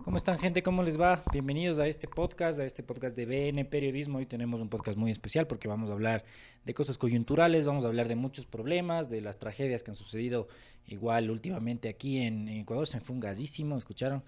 ¿Cómo están, gente? ¿Cómo les va? Bienvenidos a este podcast de BN Periodismo. Hoy tenemos un podcast muy especial porque vamos a hablar de cosas coyunturales, vamos a hablar de muchos problemas, de las tragedias que han sucedido igual últimamente aquí en Ecuador. Se me fue un gasísimo, ¿escucharon?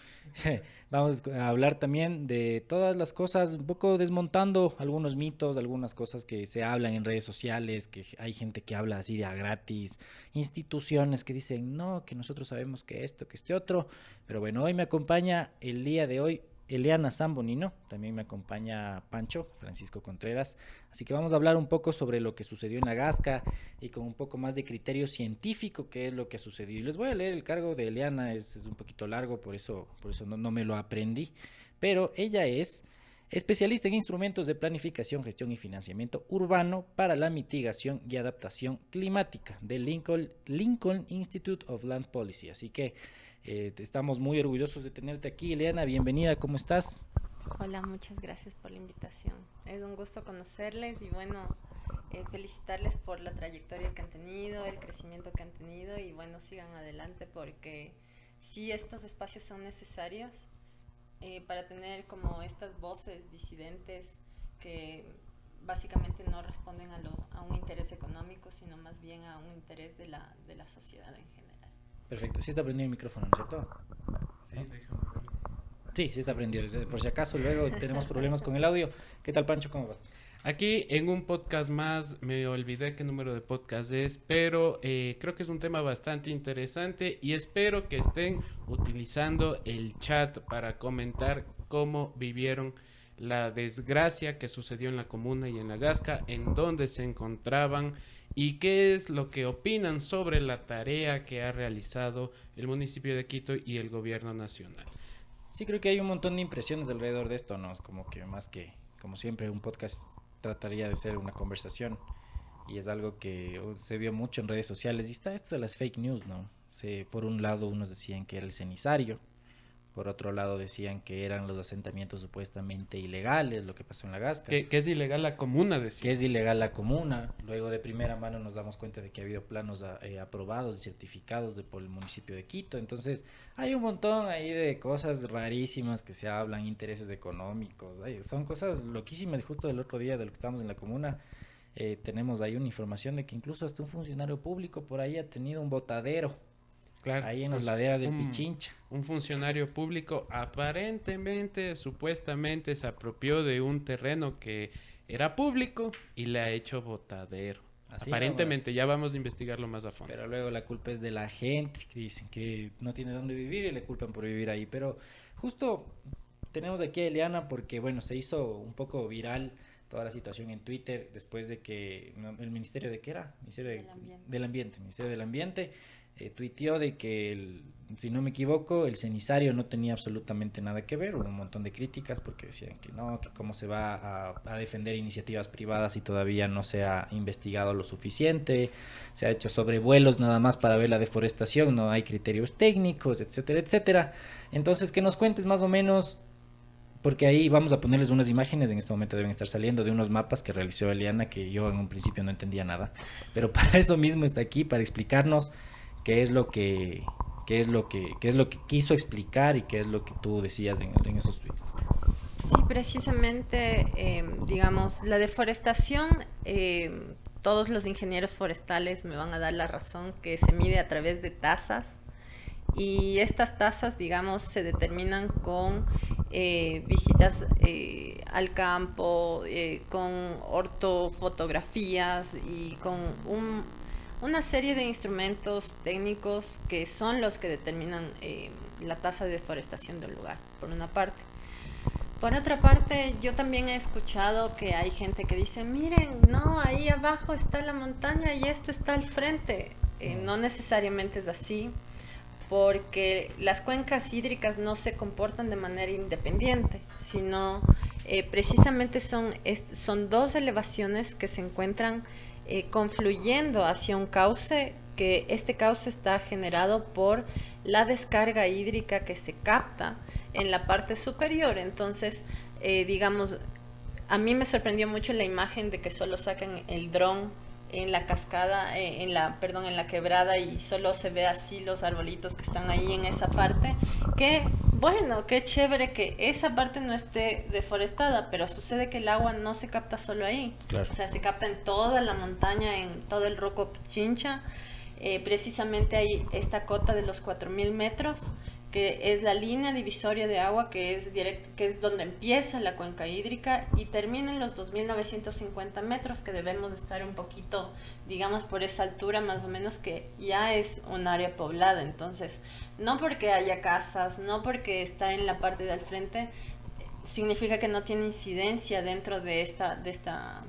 Vamos a hablar también de todas las cosas, un poco desmontando algunos mitos, algunas cosas que se hablan en redes sociales, que hay gente que habla así de a gratis, instituciones que dicen, no, que nosotros sabemos que esto, que este otro. Pero bueno, hoy me acompaña el día de hoy Eliana Zambonino, también me acompaña Pancho, Francisco Contreras, así que vamos a hablar un poco sobre lo que sucedió en la Gasca y con un poco más de criterio científico qué es lo que ha sucedido. Y les voy a leer el cargo de Eliana, es un poquito largo, por eso no me lo aprendí, pero ella es especialista en instrumentos de planificación, gestión y financiamiento urbano para la mitigación y adaptación climática del Lincoln Institute of Land Policy, así que estamos muy orgullosos de tenerte aquí, Eliana. Bienvenida, ¿cómo estás? Hola, muchas gracias por la invitación. Es un gusto conocerles y bueno, felicitarles por la trayectoria que han tenido, el crecimiento que han tenido y bueno, sigan adelante porque sí estos espacios son necesarios para tener como estas voces disidentes que básicamente no responden a un interés económico, sino más bien a un interés de la sociedad en general. Perfecto, sí está prendido el micrófono, ¿no es cierto? Sí, ¿No? déjame ver. Sí, sí está prendido. Por si acaso luego tenemos problemas con el audio. ¿Qué tal, Pancho? ¿Cómo vas? Aquí en un podcast más, me olvidé qué número de podcast es, pero creo que es un tema bastante interesante y espero que estén utilizando el chat para comentar cómo vivieron la desgracia que sucedió en la comuna y en la Gasca, en dónde se encontraban y qué es lo que opinan sobre la tarea que ha realizado el municipio de Quito y el gobierno nacional. Sí, creo que hay un montón de impresiones alrededor de esto, ¿no? Es como que más que, como siempre, un podcast trataría de ser una conversación y es algo que se vio mucho en redes sociales. Y está esto de las fake news, ¿no? Por un lado, unos decían que era el cenizario. Por otro lado decían que eran los asentamientos supuestamente ilegales, lo que pasó en la Gasca, Que es ilegal la comuna, que decía. es ilegal la comuna. Luego de primera mano nos damos cuenta de que ha habido planos aprobados y certificados por el municipio de Quito. Entonces hay un montón ahí de cosas rarísimas que se hablan, intereses económicos, son cosas loquísimas. Justo el otro día de lo que estábamos en la comuna, tenemos ahí una información de que incluso hasta un funcionario público por ahí ha tenido un botadero Claro, ahí en las laderas del un, Pichincha. un funcionario público aparentemente, supuestamente se apropió de un terreno que era público y le ha hecho botadero. Así nomás. Aparentemente, ya vamos a investigarlo más a fondo. Pero luego la culpa es de la gente que dicen que no tiene dónde vivir y le culpan por vivir ahí. Pero justo tenemos aquí a Eliana porque, bueno, se hizo un poco viral toda la situación en Twitter después de que el Ministerio de, ¿qué era? Del ambiente. Del Ambiente, Ministerio del Ambiente, tuiteó de que, si no me equivoco, el cenizario no tenía absolutamente nada que ver. Hubo un montón de críticas porque decían que no, que cómo se va a defender iniciativas privadas si todavía no se ha investigado lo suficiente, se ha hecho sobrevuelos nada más para ver la deforestación, no hay criterios técnicos, etcétera, etcétera. Entonces, que nos cuentes más o menos, porque ahí vamos a ponerles unas imágenes, en este momento deben estar saliendo, de unos mapas que realizó Eliana, que yo en un principio no entendía nada, pero para eso mismo está aquí, para explicarnos qué es lo que, qué es lo que quiso explicar y qué es lo que tú decías en esos tweets. Sí, precisamente, digamos, la deforestación, todos los ingenieros forestales me van a dar la razón que se mide a través de tasas y estas tasas, digamos, se determinan con visitas al campo, con ortofotografías y con una serie de instrumentos técnicos que son los que determinan la tasa de deforestación del lugar, por una parte. Por otra parte, yo también he escuchado que hay gente que dice, miren, no, ahí abajo está la montaña y esto está al frente. No necesariamente es así, porque las cuencas hídricas no se comportan de manera independiente, sino precisamente son dos elevaciones que se encuentran confluyendo hacia un cauce, que este cauce está generado por la descarga hídrica que se capta en la parte superior. Entonces, digamos, a mí me sorprendió mucho la imagen de que solo sacan el dron en la cascada, perdón, en la quebrada, y solo se ve así los arbolitos que están ahí en esa parte, que bueno, qué chévere que esa parte no esté deforestada, pero sucede que el agua no se capta solo ahí, Claro. o sea, se capta en toda la montaña, en todo el Roco Pichincha. Precisamente hay esta cota de los 4000 metros, que es la línea divisoria de agua, que es donde empieza la cuenca hídrica y termina en los 2950 metros, que debemos estar un poquito, digamos, por esa altura más o menos, que ya es un área poblada. Entonces, no porque haya casas, no porque está en la parte del frente, significa que no tiene incidencia dentro de esta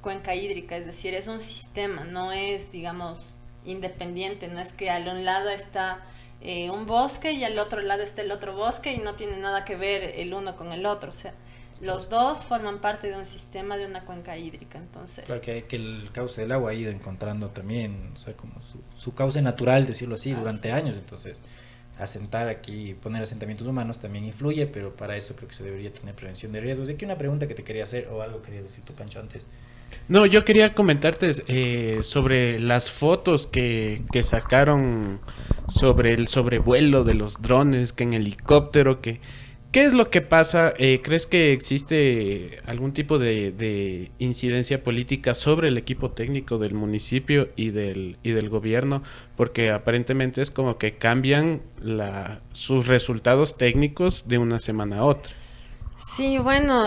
cuenca hídrica. Es decir, es un sistema, no es, digamos, independiente, no es que al un lado está un bosque y al otro lado está el otro bosque y no tiene nada que ver el uno con el otro. O sea, los dos forman parte de un sistema, de una cuenca hídrica. Entonces, Claro que el cauce del agua ha ido encontrando también, o sea, como su cauce natural, decirlo así, durante años. Entonces, asentar aquí, poner asentamientos humanos también influye, pero para eso creo que se debería tener prevención de riesgos. Y aquí una pregunta que te quería hacer, o algo querías decir tú, Pancho, antes. No, yo quería comentarte sobre las fotos que sacaron sobre el sobrevuelo de los drones, que en helicóptero, ¿qué es lo que pasa? ¿Crees que existe algún tipo de incidencia política sobre el equipo técnico del municipio y del gobierno? Porque aparentemente es como que cambian sus resultados técnicos de una semana a otra. sí, bueno,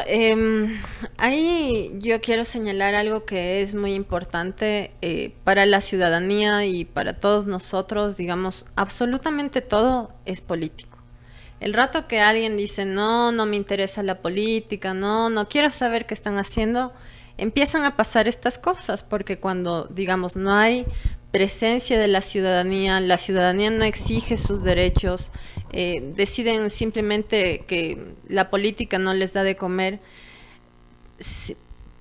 ahí yo quiero señalar algo que es muy importante para la ciudadanía y para todos nosotros. Digamos, absolutamente todo es político. El rato que alguien dice, no me interesa la política, no quiero saber qué están haciendo, empiezan a pasar estas cosas, porque cuando, digamos, no hay presencia de la ciudadanía no exige sus derechos, deciden simplemente que la política no les da de comer.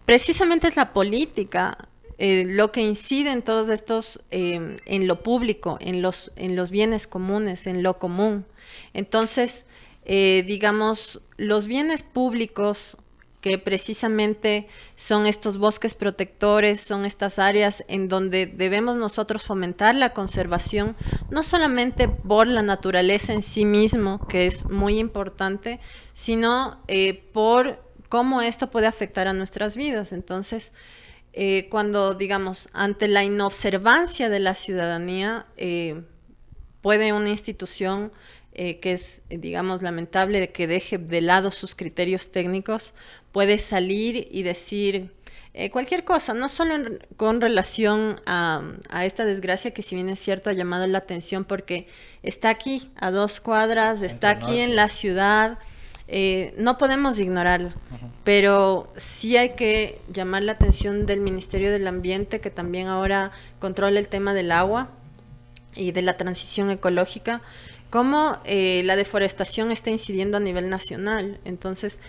Precisamente es la política lo que incide en todos estos, en lo público, en los bienes comunes, en lo común. Entonces, digamos, los bienes públicos, que precisamente son estos bosques protectores, son estas áreas en donde debemos nosotros fomentar la conservación, no solamente por la naturaleza en sí mismo, que es muy importante, sino por cómo esto puede afectar a nuestras vidas. Entonces, cuando, digamos, ante la inobservancia de la ciudadanía, puede una institución que es, digamos, lamentable que deje de lado sus criterios técnicos, puede salir y decir cualquier cosa, no solo con relación a esta desgracia que, si bien es cierto, ha llamado la atención porque está aquí a 2 cuadras, está aquí en la ciudad, no podemos ignorarlo, pero sí hay que llamar la atención del Ministerio del Ambiente, que también ahora controla el tema del agua y de la transición ecológica, cómo la deforestación está incidiendo a nivel nacional. Entonces,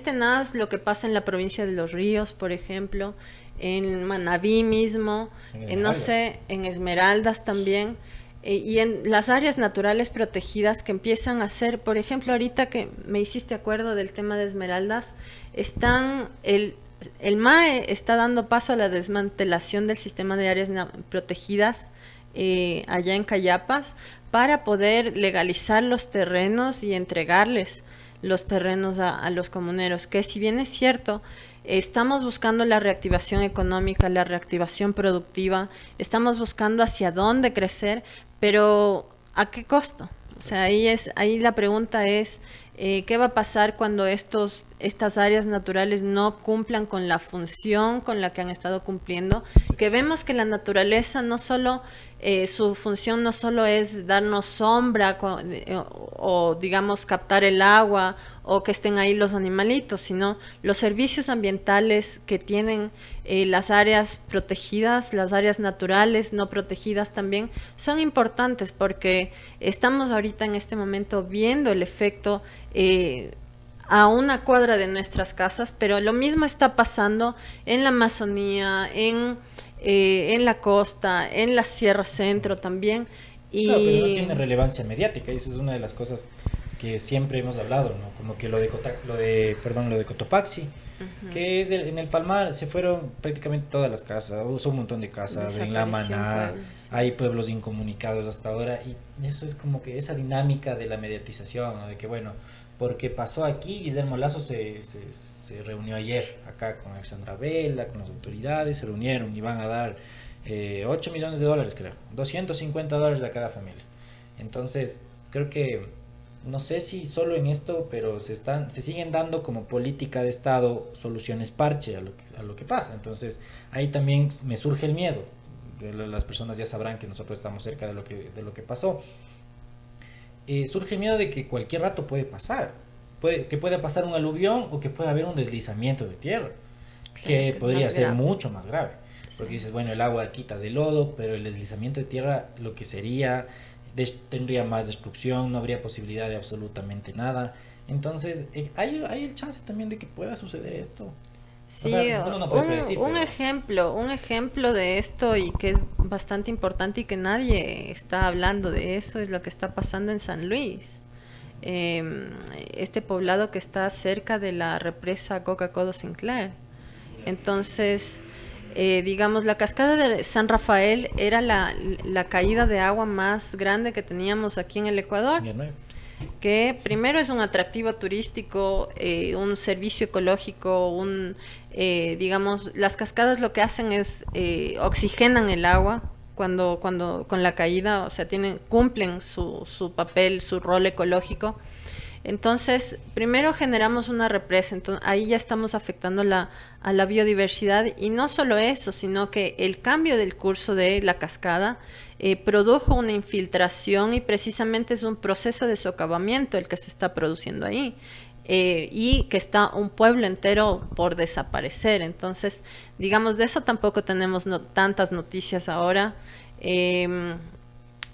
tenaz lo que pasa en la provincia de Los Ríos, por ejemplo, en Manabí mismo, no sé, en Esmeraldas también, y en las áreas naturales protegidas que empiezan a ser, por ejemplo, ahorita que me hiciste acuerdo del tema de Esmeraldas, el MAE está dando paso a la desmantelación del sistema de áreas protegidas allá en Cayapas, para poder legalizar los terrenos y entregarles los terrenos a los comuneros, que si bien es cierto, estamos buscando la reactivación económica, la reactivación productiva, estamos buscando hacia dónde crecer, pero ¿a qué costo? O sea, ahí la pregunta es, ¿qué va a pasar cuando estas áreas naturales no cumplan con la función con la que han estado cumpliendo? Que vemos que la naturaleza no solo, su función no solo es darnos sombra o digamos captar el agua o que estén ahí los animalitos, sino los servicios ambientales que tienen las áreas protegidas, las áreas naturales no protegidas también son importantes, porque estamos ahorita en este momento viendo el efecto a 1 cuadra de nuestras casas, pero lo mismo está pasando en la Amazonía, en la costa, en la Sierra Centro también. Claro, pero no tiene relevancia mediática, y esa es una de las cosas que siempre hemos hablado, ¿no? Como que lo de Cotopaxi, que es en el Palmar, se fueron prácticamente todas las casas, son un montón de casas, en La Maná, hay pueblos incomunicados hasta ahora, y eso es como que esa dinámica de la mediatización, ¿no? De que bueno, porque pasó aquí, Guillermo Lasso se reunió ayer acá con Alexandra Vela, con las autoridades, se reunieron y van a dar 8 millones de dólares, creo, $250 a cada familia. Entonces, creo que no sé si solo en esto, pero se siguen dando como política de Estado soluciones parche a lo que pasa. Entonces, ahí también me surge el miedo. Las personas ya sabrán que nosotros estamos cerca de lo que pasó. Surge el miedo de que cualquier rato puede pasar. Que pueda pasar un aluvión o que pueda haber un deslizamiento de tierra, claro, que podría ser mucho más grave. Porque dices, bueno, el agua quitas de lodo, pero el deslizamiento de tierra lo que sería... tendría más destrucción, no habría posibilidad de absolutamente nada. Entonces, hay el chance también de que pueda suceder esto. Sí, o sea, uno no puede predecir, un ejemplo de esto y que es bastante importante y que nadie está hablando de eso es lo que está pasando en San Luis. Este poblado que está cerca de la represa Coca-Cola Sinclair. Entonces... digamos, la cascada de San Rafael era la caída de agua más grande que teníamos aquí en el Ecuador, que primero es un atractivo turístico, un servicio ecológico, digamos, las cascadas lo que hacen es oxigenan el agua cuando con la caída, o sea, cumplen su papel, su rol ecológico. Entonces, primero generamos una represa, entonces ahí ya estamos afectando a la biodiversidad y no solo eso, sino que el cambio del curso de la cascada produjo una infiltración y precisamente es un proceso de socavamiento el que se está produciendo ahí y que está un pueblo entero por desaparecer. Entonces, digamos, de eso tampoco tenemos tantas noticias ahora.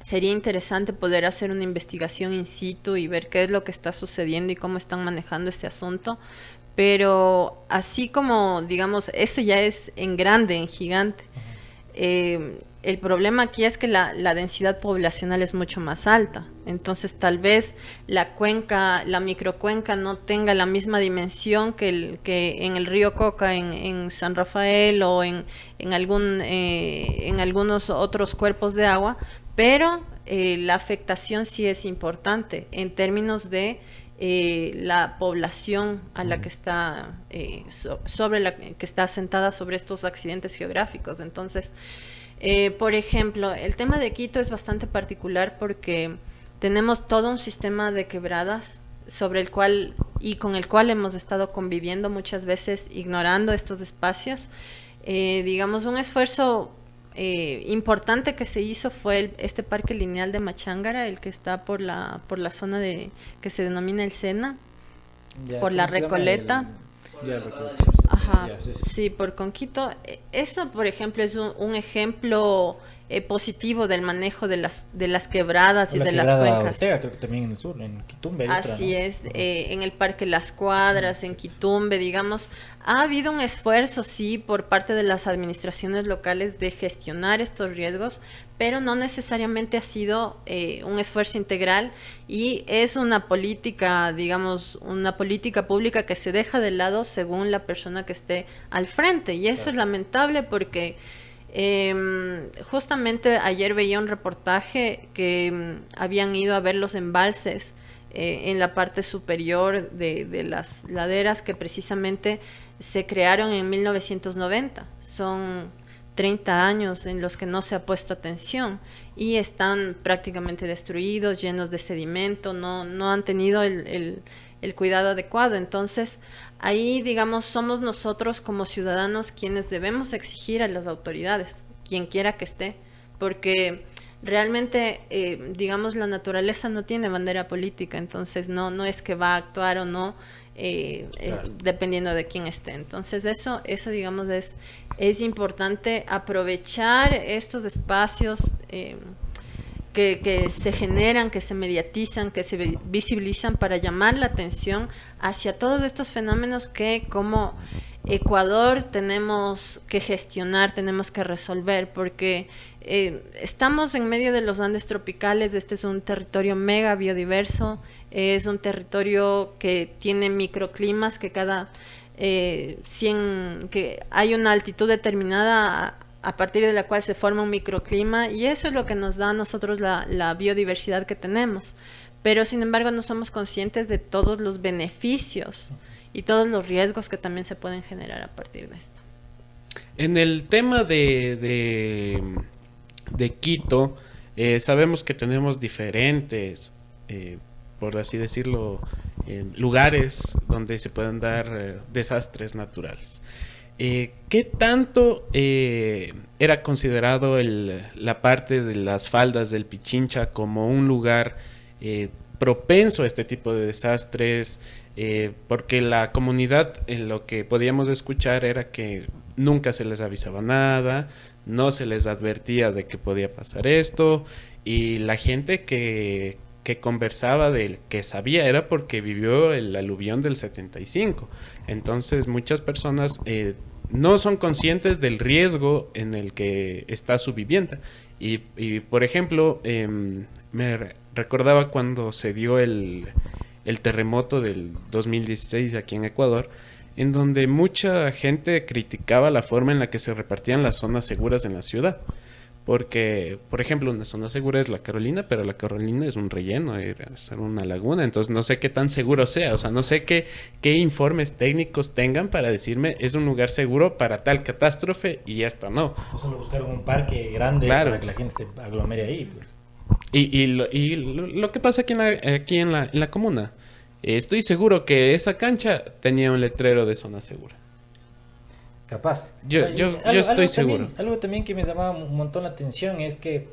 Sería interesante poder hacer una investigación in situ y ver qué es lo que está sucediendo y cómo están manejando este asunto. Pero así como, digamos, eso ya es en grande, en gigante. El problema aquí es que la densidad poblacional es mucho más alta. Entonces, tal vez la microcuenca no tenga la misma dimensión que en el río Coca, en San Rafael o en algunos otros cuerpos de agua, pero la afectación sí es importante en términos de la población a la que está que está asentada sobre estos accidentes geográficos. Entonces, por ejemplo, el tema de Quito es bastante particular porque tenemos todo un sistema de quebradas con el cual hemos estado conviviendo muchas veces, ignorando estos espacios. Digamos, un esfuerzo importante que se hizo fue este parque lineal de Machángara, el que está por la zona que se denomina el Sena, por la Recoleta. Ajá, sí, por Conquito. Eso, por ejemplo, es un ejemplo positivo del manejo de las quebradas y de las cuencas. Ortega, creo que también en el sur, en Quitumbe. Así es, en el Parque Las Cuadras, en Quitumbe, digamos, ha habido un esfuerzo, sí, por parte de las administraciones locales de gestionar estos riesgos, pero no necesariamente ha sido un esfuerzo integral y es una política, digamos, una política pública que se deja de lado según la persona que esté al frente, y eso es lamentable porque justamente ayer veía un reportaje que habían ido a ver los embalses en la parte superior de las laderas que precisamente se crearon en 1990. Son 30 años en los que no se ha puesto atención y están prácticamente destruidos, llenos de sedimento, no han tenido el cuidado adecuado. Entonces, ahí, digamos, somos nosotros como ciudadanos quienes debemos exigir a las autoridades, quien quiera que esté, porque realmente, digamos, la naturaleza no tiene bandera política, entonces no es que va a actuar o no, claro, dependiendo de quién esté. Entonces, eso digamos, es importante aprovechar estos espacios que se generan, que se mediatizan, que se visibilizan para llamar la atención hacia todos estos fenómenos que, como Ecuador tenemos que gestionar, tenemos que resolver, porque estamos en medio de los Andes tropicales. Este es un territorio mega biodiverso, es un territorio que tiene microclimas que que hay una altitud determinada a partir de la cual se forma un microclima, y eso es lo que nos da a nosotros la biodiversidad que tenemos. Pero sin embargo no somos conscientes de todos los beneficios y todos los riesgos que también se pueden generar a partir de esto. En el tema de Quito, sabemos que tenemos diferentes, por así decirlo, lugares donde se pueden dar desastres naturales. ¿Qué tanto era considerado la parte de las faldas del Pichincha como un lugar propenso a este tipo de desastres? Porque la comunidad, lo que podíamos escuchar era que nunca se les avisaba nada, no se les advertía de que podía pasar esto, y la gente que conversaba del que sabía era porque vivió el aluvión del 75. Entonces muchas personas no son conscientes del riesgo en el que está su vivienda. Y por ejemplo, me recordaba cuando se dio el terremoto del 2016 aquí en Ecuador, en donde mucha gente criticaba la forma en la que se repartían las zonas seguras en la ciudad. Porque, por ejemplo, una zona segura es la Carolina, pero la Carolina es un relleno, es una laguna, entonces no sé qué tan seguro sea, o sea, no sé qué informes técnicos tengan para decirme es un lugar seguro para tal catástrofe y ya está, no. Solo buscar un parque grande, claro, para que la gente se aglomere ahí, pues. Y lo que pasa aquí en la comuna, estoy seguro que esa cancha tenía un letrero de zona segura. Capaz. Yo estoy seguro. Algo también que me llamaba un montón la atención es que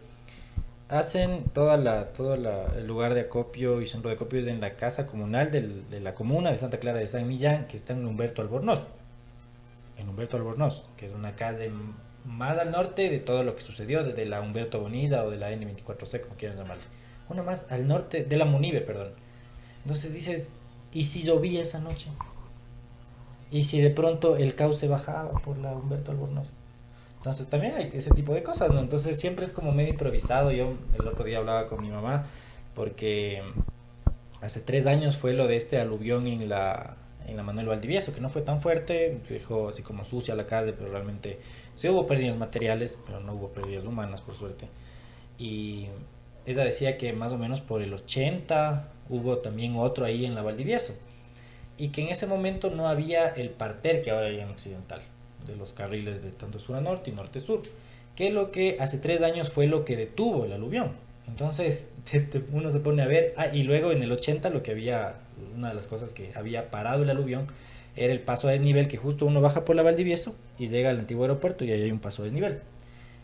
hacen el lugar de acopio y centro de acopio en la casa comunal de la comuna de Santa Clara de San Millán, que está en Humberto Albornoz. En Humberto Albornoz, que es una calle más al norte de todo lo que sucedió, desde la Humberto Bonilla o de la N24C, como quieran llamarle. Una más al norte, de la Munive, perdón. Entonces dices, ¿y si llovía esa noche? ¿Y si de pronto el cauce bajaba por la Humberto Albornoz? Entonces también hay ese tipo de cosas, ¿no? Entonces siempre es como medio improvisado. Yo el otro día hablaba con mi mamá, porque hace 3 años fue lo de este aluvión en la Manuel Valdivieso, que no fue tan fuerte, dejó así como sucia la calle, pero realmente sí hubo pérdidas materiales, pero no hubo pérdidas humanas, por suerte. Y ella decía que más o menos por el 80 hubo también otro ahí en la Valdivieso, y que en ese momento no había el parter que ahora hay en Occidental, de los carriles de tanto sur a norte y norte sur, que lo que hace 3 años fue lo que detuvo el aluvión. Entonces uno se pone a ver, y luego en el 80 lo que había, una de las cosas que había parado el aluvión era el paso a desnivel, que justo uno baja por la Valdivieso y llega al antiguo aeropuerto y ahí hay un paso a desnivel.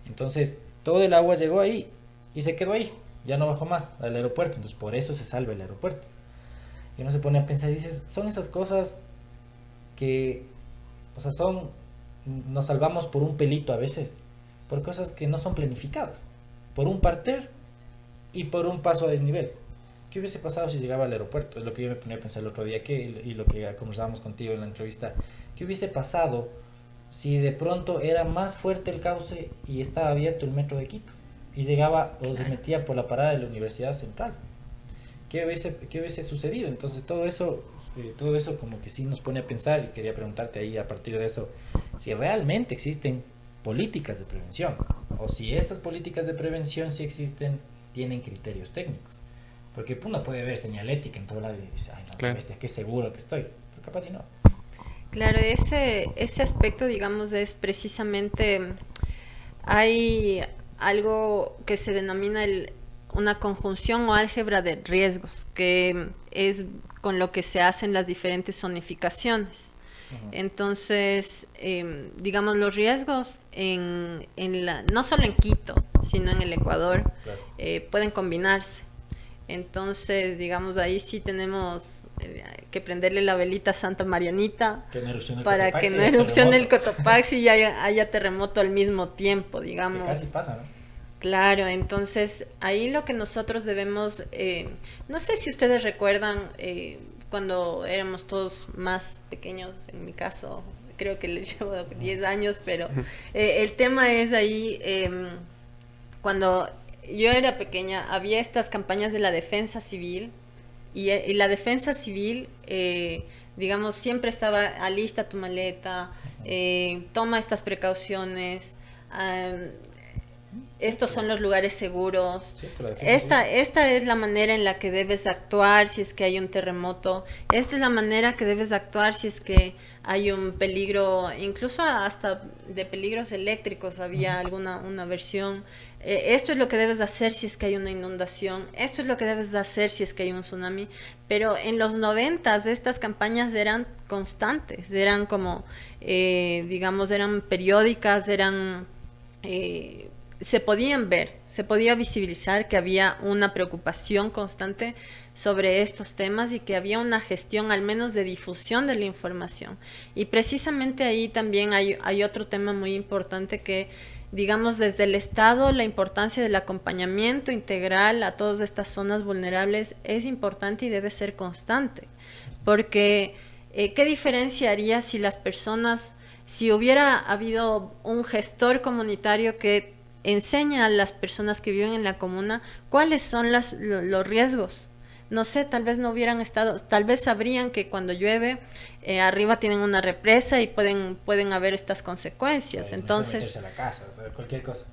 Entonces todo el agua llegó ahí y se quedó ahí, ya no bajó más al aeropuerto, entonces por eso se salva el aeropuerto. Y uno se pone a pensar y dices, son esas cosas que, o sea, nos salvamos por un pelito a veces, por cosas que no son planificadas, por un parter y por un paso a desnivel. ¿Qué hubiese pasado si llegaba al aeropuerto? Es lo que yo me ponía a pensar el otro día, y lo que conversábamos contigo en la entrevista. ¿Qué hubiese pasado si de pronto era más fuerte el cauce y estaba abierto el metro de Quito y llegaba o se metía por la parada de la Universidad Central? ¿Qué hubiese sucedido? Entonces todo eso como que sí nos pone a pensar, y quería preguntarte ahí a partir de eso, si realmente existen políticas de prevención, o si estas políticas de prevención, si existen, tienen criterios técnicos. Porque uno puede ver señalética en todo lado y dice, ay no, claro, qué seguro que estoy, pero capaz si no. Claro, ese aspecto, digamos, es precisamente, hay algo que se denomina una conjunción o álgebra de riesgos, que es con lo que se hacen las diferentes zonificaciones. Entonces, digamos, los riesgos no solo en Quito, sino en el Ecuador, claro, pueden combinarse. Entonces, digamos, ahí sí tenemos que prenderle la velita a Santa Marianita para que no erupcione el Cotopaxi y haya terremoto al mismo tiempo, digamos. Que casi pasa, ¿no? Claro, entonces ahí lo que nosotros debemos, no sé si ustedes recuerdan cuando éramos todos más pequeños, en mi caso creo que le llevo 10 años, pero el tema es ahí, cuando yo era pequeña, había estas campañas de la defensa civil, y la defensa civil, digamos, siempre estaba: alista tu maleta, toma estas precauciones, estos son los lugares seguros. Sí, pero Esta es la manera en la que debes actuar si es que hay un terremoto. Esta es la manera que debes actuar si es que hay un peligro, incluso hasta de peligros eléctricos había una versión. Esto es lo que debes de hacer si es que hay una inundación. Esto es lo que debes de hacer si es que hay un tsunami. Pero en los 90s estas campañas eran constantes, eran como, digamos, eran periódicas, eran... se podían ver, se podía visibilizar que había una preocupación constante sobre estos temas y que había una gestión al menos de difusión de la información. Y precisamente ahí también hay otro tema muy importante que, digamos, desde el Estado, la importancia del acompañamiento integral a todas estas zonas vulnerables es importante y debe ser constante, porque ¿qué diferencia haría si las personas, si hubiera habido un gestor comunitario que enseña a las personas que viven en la comuna cuáles son los riesgos? No sé, tal vez no hubieran estado, tal vez sabrían que cuando llueve arriba tienen una represa y pueden haber estas consecuencias. Entonces, meterse a la casa, o sea, cualquier cosa.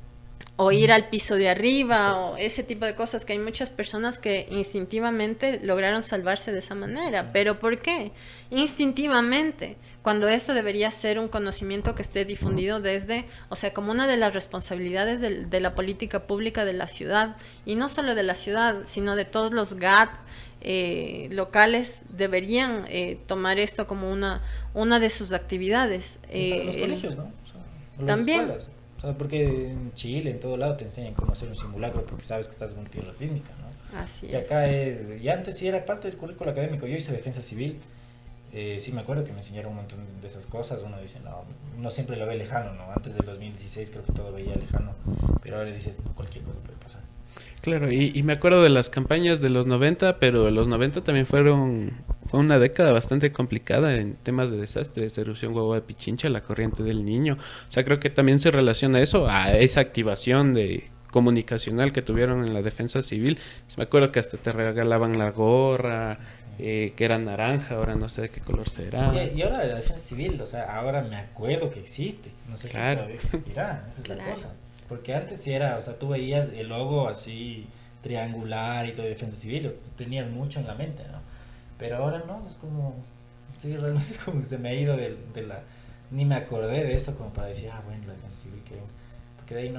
O ir al piso de arriba, Exacto. o ese tipo de cosas, que hay muchas personas que instintivamente lograron salvarse de esa manera. ¿Pero por qué? Instintivamente, cuando esto debería ser un conocimiento que esté difundido desde, o sea, como una de las responsabilidades de la política pública de la ciudad, y no solo de la ciudad, sino de todos los GAT locales, deberían tomar esto como una de sus actividades. Los colegios, ¿no? O sea, las también. escuelas. O sea, porque en Chile, en todo lado, te enseñan cómo hacer un simulacro porque sabes que estás en una tierra sísmica, ¿no? Así Y es. acá y antes sí era parte del currículo académico. Yo hice defensa civil. Sí me acuerdo que me enseñaron un montón de esas cosas. Uno dice, no siempre lo ve lejano, ¿no? Antes del 2016 creo que todo veía lejano, pero ahora dices, cualquier cosa puede pasar. Claro, y me acuerdo de las campañas de los 90, pero los 90 también fue una década bastante complicada en temas de desastres, erupción Guagua de Pichincha, la corriente del Niño. O sea, creo que también se relaciona eso a esa activación de comunicacional que tuvieron en la defensa civil. Me acuerdo que hasta te regalaban la gorra, que era naranja, ahora no sé de qué color será. Y ahora la defensa civil, o sea, ahora me acuerdo que existe. No sé Claro. si todavía existirá, esa es la Claro. cosa. Porque antes sí era, o sea, tú veías el logo así triangular y todo de defensa civil, lo tenías mucho en la mente, ¿no? Pero ahora no, es como, sí, realmente es como que se me ha ido de la, ni me acordé de eso como para decir, bueno, la defensa civil, porque de ahí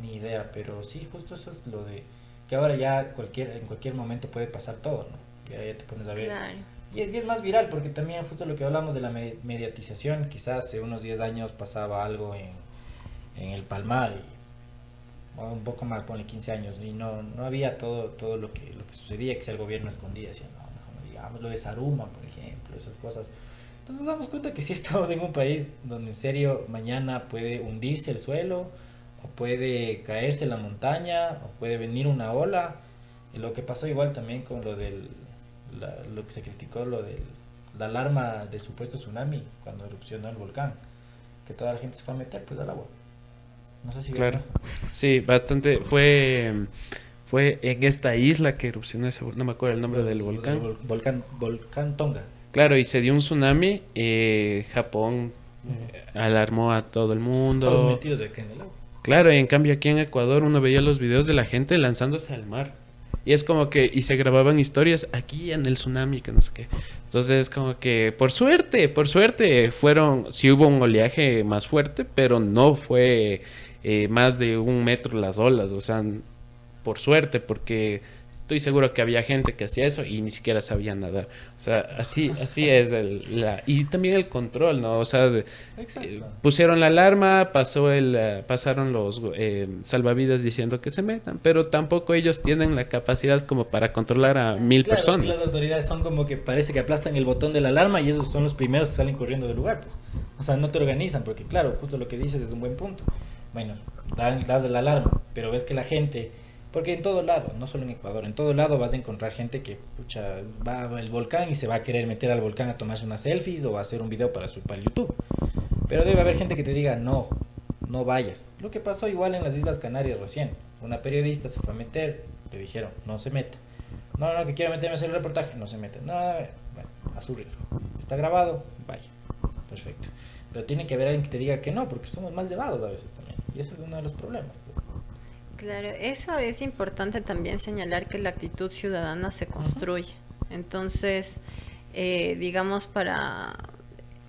ni idea, pero sí, justo eso es lo de, que ahora ya en cualquier momento puede pasar todo, ¿no? Ya te pones a ver. Claro. Y es más viral, porque también justo lo que hablamos de la mediatización, quizás hace unos 10 años pasaba algo en el Palmar, o un poco más, ponle 15 años, y no había todo lo que sucedía, que si el gobierno escondía, decía, no, mejor no digamos, lo de Saruma, por ejemplo, esas cosas. Entonces nos damos cuenta que sí estamos en un país donde en serio mañana puede hundirse el suelo, o puede caerse la montaña, o puede venir una ola. Y lo que pasó igual también con lo lo que se criticó, lo de la alarma de supuesto tsunami cuando erupcionó el volcán, que toda la gente se fue a meter pues al agua. No sé si Claro. vieron eso. Sí, bastante. Fue en esta isla que erupcionó no me acuerdo el nombre del volcán. Volcán Tonga. Claro, y se dio un tsunami. Japón alarmó a todo el Todos mundo. metidos acá en el agua. Claro, y en cambio aquí en Ecuador uno veía los videos de la gente lanzándose al mar. Y es como que, y se grababan historias aquí en el tsunami, que no sé qué. Entonces, como que, por suerte, sí hubo un oleaje más fuerte, pero no fue más de 1 metro las olas. O sea, por suerte, porque estoy seguro que había gente que hacía eso y ni siquiera sabía nadar. O sea, así es y también el control, ¿no? O sea, Exacto. pusieron la alarma, pasaron los salvavidas diciendo que se metan, pero tampoco ellos tienen la capacidad como para controlar a 1000 Claro, personas. las autoridades son como que parece que aplastan el botón de la alarma y esos son los primeros que salen corriendo del lugar, pues. O sea, no te organizan, porque claro, justo lo que dices es un buen punto. Bueno, das la alarma, pero ves que la gente, porque en todo lado, no solo en Ecuador, en todo lado vas a encontrar gente que, pucha, va al volcán y se va a querer meter al volcán a tomarse unas selfies o a hacer un video para YouTube. Pero debe haber gente que te diga, no, no vayas. Lo que pasó igual en las Islas Canarias recién. Una periodista se fue a meter, le dijeron, no se meta. No, no, que quiero meterme a hacer el reportaje, no se meta. No, bueno, a su riesgo. Está grabado, vaya. Perfecto. Pero tiene que haber alguien que te diga que no, porque somos mal llevados a veces también. Y ese es uno de los problemas. Claro, eso es importante también señalar, que la actitud ciudadana se construye. Entonces, digamos, para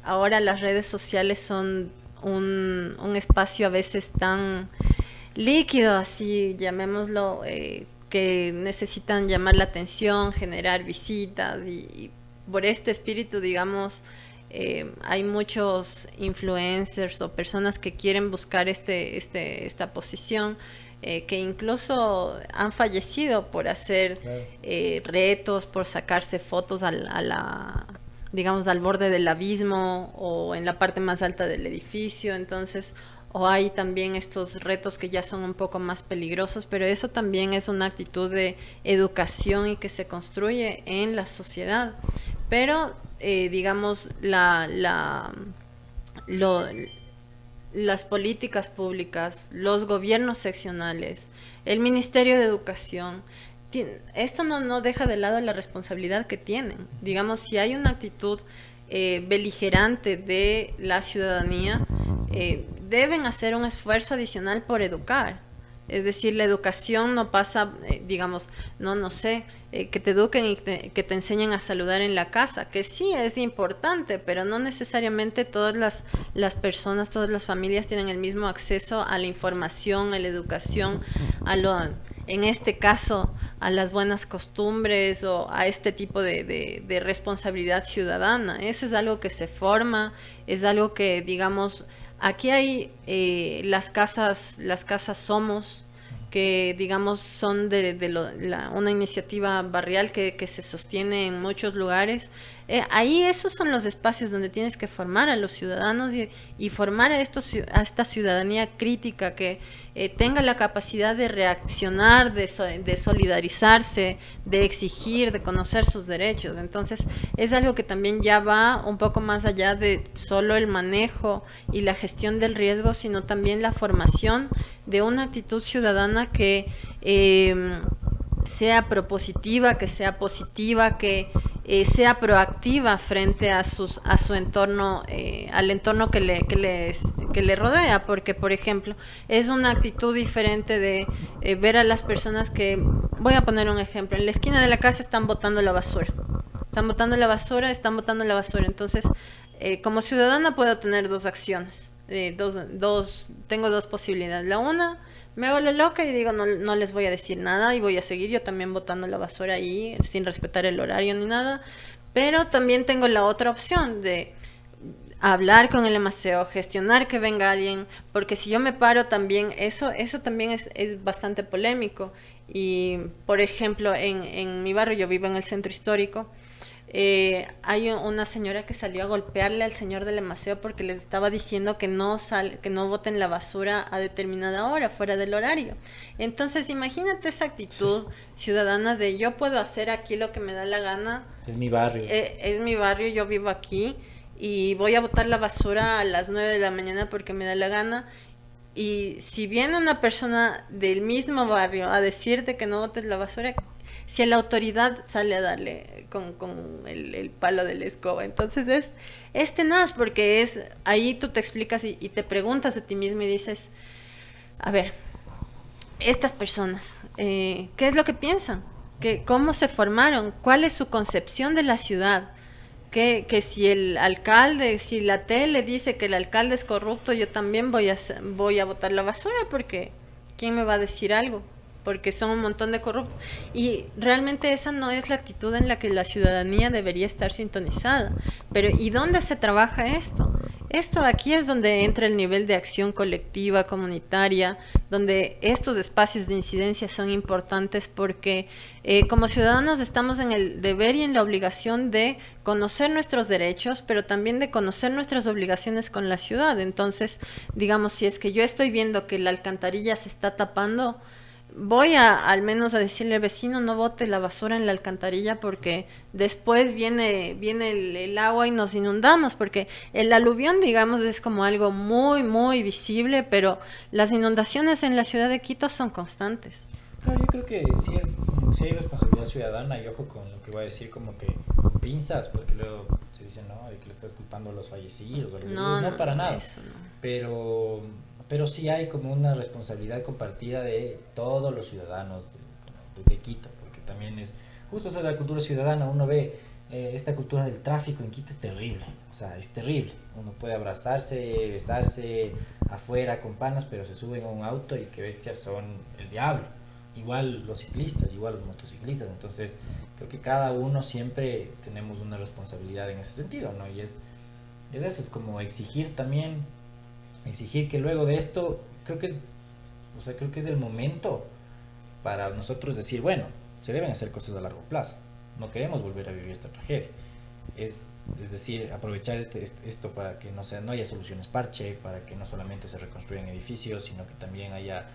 ahora las redes sociales son un espacio a veces tan líquido, así llamémoslo, que necesitan llamar la atención, generar visitas, y por este espíritu, digamos, hay muchos influencers o personas que quieren buscar esta posición, que incluso han fallecido por hacer retos, por sacarse fotos digamos, al borde del abismo o en la parte más alta del edificio. Entonces, o hay también estos retos que ya son un poco más peligrosos, pero eso también es una actitud de educación y que se construye en la sociedad. Pero, digamos, las políticas públicas, los gobiernos seccionales, el Ministerio de Educación, esto no deja de lado la responsabilidad que tienen. Digamos, si hay una actitud beligerante de la ciudadanía, deben hacer un esfuerzo adicional por educar. Es decir, la educación no pasa, digamos, no sé, que te eduquen y que te enseñen a saludar en la casa, que sí es importante, pero no necesariamente todas las personas, todas las familias tienen el mismo acceso a la información, a la educación, en este caso, a las buenas costumbres o a este tipo de responsabilidad ciudadana. Eso es algo que se forma, es algo que, digamos, aquí hay las casas Somos, que, digamos, son una iniciativa barrial que se sostiene en muchos lugares. Ahí esos son los espacios donde tienes que formar a los ciudadanos y formar a esta ciudadanía crítica que tenga la capacidad de reaccionar, de solidarizarse, de exigir, de conocer sus derechos. Entonces, es algo que también ya va un poco más allá de solo el manejo y la gestión del riesgo, sino también la formación de una actitud ciudadana que sea propositiva, que sea positiva, que sea proactiva frente a su entorno, al entorno que le rodea, porque, por ejemplo, es una actitud diferente de ver a las personas que, voy a poner un ejemplo, en la esquina de la casa están botando la basura, entonces, como ciudadana puedo tener dos acciones, tengo dos posibilidades. La una, me hago la loca y digo, no les voy a decir nada y voy a seguir yo también botando la basura ahí sin respetar el horario ni nada. Pero también tengo la otra opción de hablar con el MASEO, gestionar que venga alguien, porque si yo me paro también, eso también es bastante polémico. Y, por ejemplo, en mi barrio, yo vivo en el centro histórico, hay una señora que salió a golpearle al señor del MASEO porque les estaba diciendo que no boten la basura a determinada hora, fuera del horario. Entonces, imagínate esa actitud ciudadana de yo puedo hacer aquí lo que me da la gana. Es mi barrio. Es mi barrio, yo vivo aquí y voy a botar la basura a las 9 de la mañana porque me da la gana. Y si viene una persona del mismo barrio a decirte que no botes la basura, si la autoridad sale a darle con el palo de la escoba, entonces es tenaz, porque ahí tú te explicas y te preguntas de ti mismo y dices, a ver, estas personas, ¿qué es lo que piensan? ¿Cómo se formaron? ¿Cuál es su concepción de la ciudad? Que si el alcalde, si la tele dice que el alcalde es corrupto, yo también voy a botar la basura, porque ¿quién me va a decir algo? Porque son un montón de corruptos. Y realmente esa no es la actitud en la que la ciudadanía debería estar sintonizada. Pero ¿y dónde se trabaja esto? Esto aquí es donde entra el nivel de acción colectiva, comunitaria, donde estos espacios de incidencia son importantes, porque como ciudadanos estamos en el deber y en la obligación de conocer nuestros derechos, pero también de conocer nuestras obligaciones con la ciudad. Entonces, digamos, si es que yo estoy viendo que la alcantarilla se está tapando, voy al menos a decirle al vecino, no bote la basura en la alcantarilla porque después viene el agua y nos inundamos, porque el aluvión, digamos, es como algo muy, muy visible, pero las inundaciones en la ciudad de Quito son constantes. Claro, yo creo que sí hay responsabilidad ciudadana y ojo con lo que voy a decir, como que con pinzas, porque luego se dice, no, de que le estás culpando a los fallecidos, o a los heridos, no, para nada. Eso no. Pero sí hay como una responsabilidad compartida de todos los ciudadanos de Quito, porque también es justo eso de la cultura ciudadana. Uno ve esta cultura del tráfico en Quito es terrible, o sea, es terrible. Uno puede abrazarse, besarse afuera con panas, pero se suben a un auto y que bestias son el diablo. Igual los ciclistas, igual los motociclistas. Entonces creo que cada uno siempre tenemos una responsabilidad en ese sentido, ¿no? Y es eso, es como exigir también, exigir que luego de esto, creo que es el momento para nosotros decir, bueno, se deben hacer cosas a largo plazo, no queremos volver a vivir esta tragedia. Es decir, aprovechar esto para que no haya soluciones parche, para que no solamente se reconstruyan edificios, sino que también haya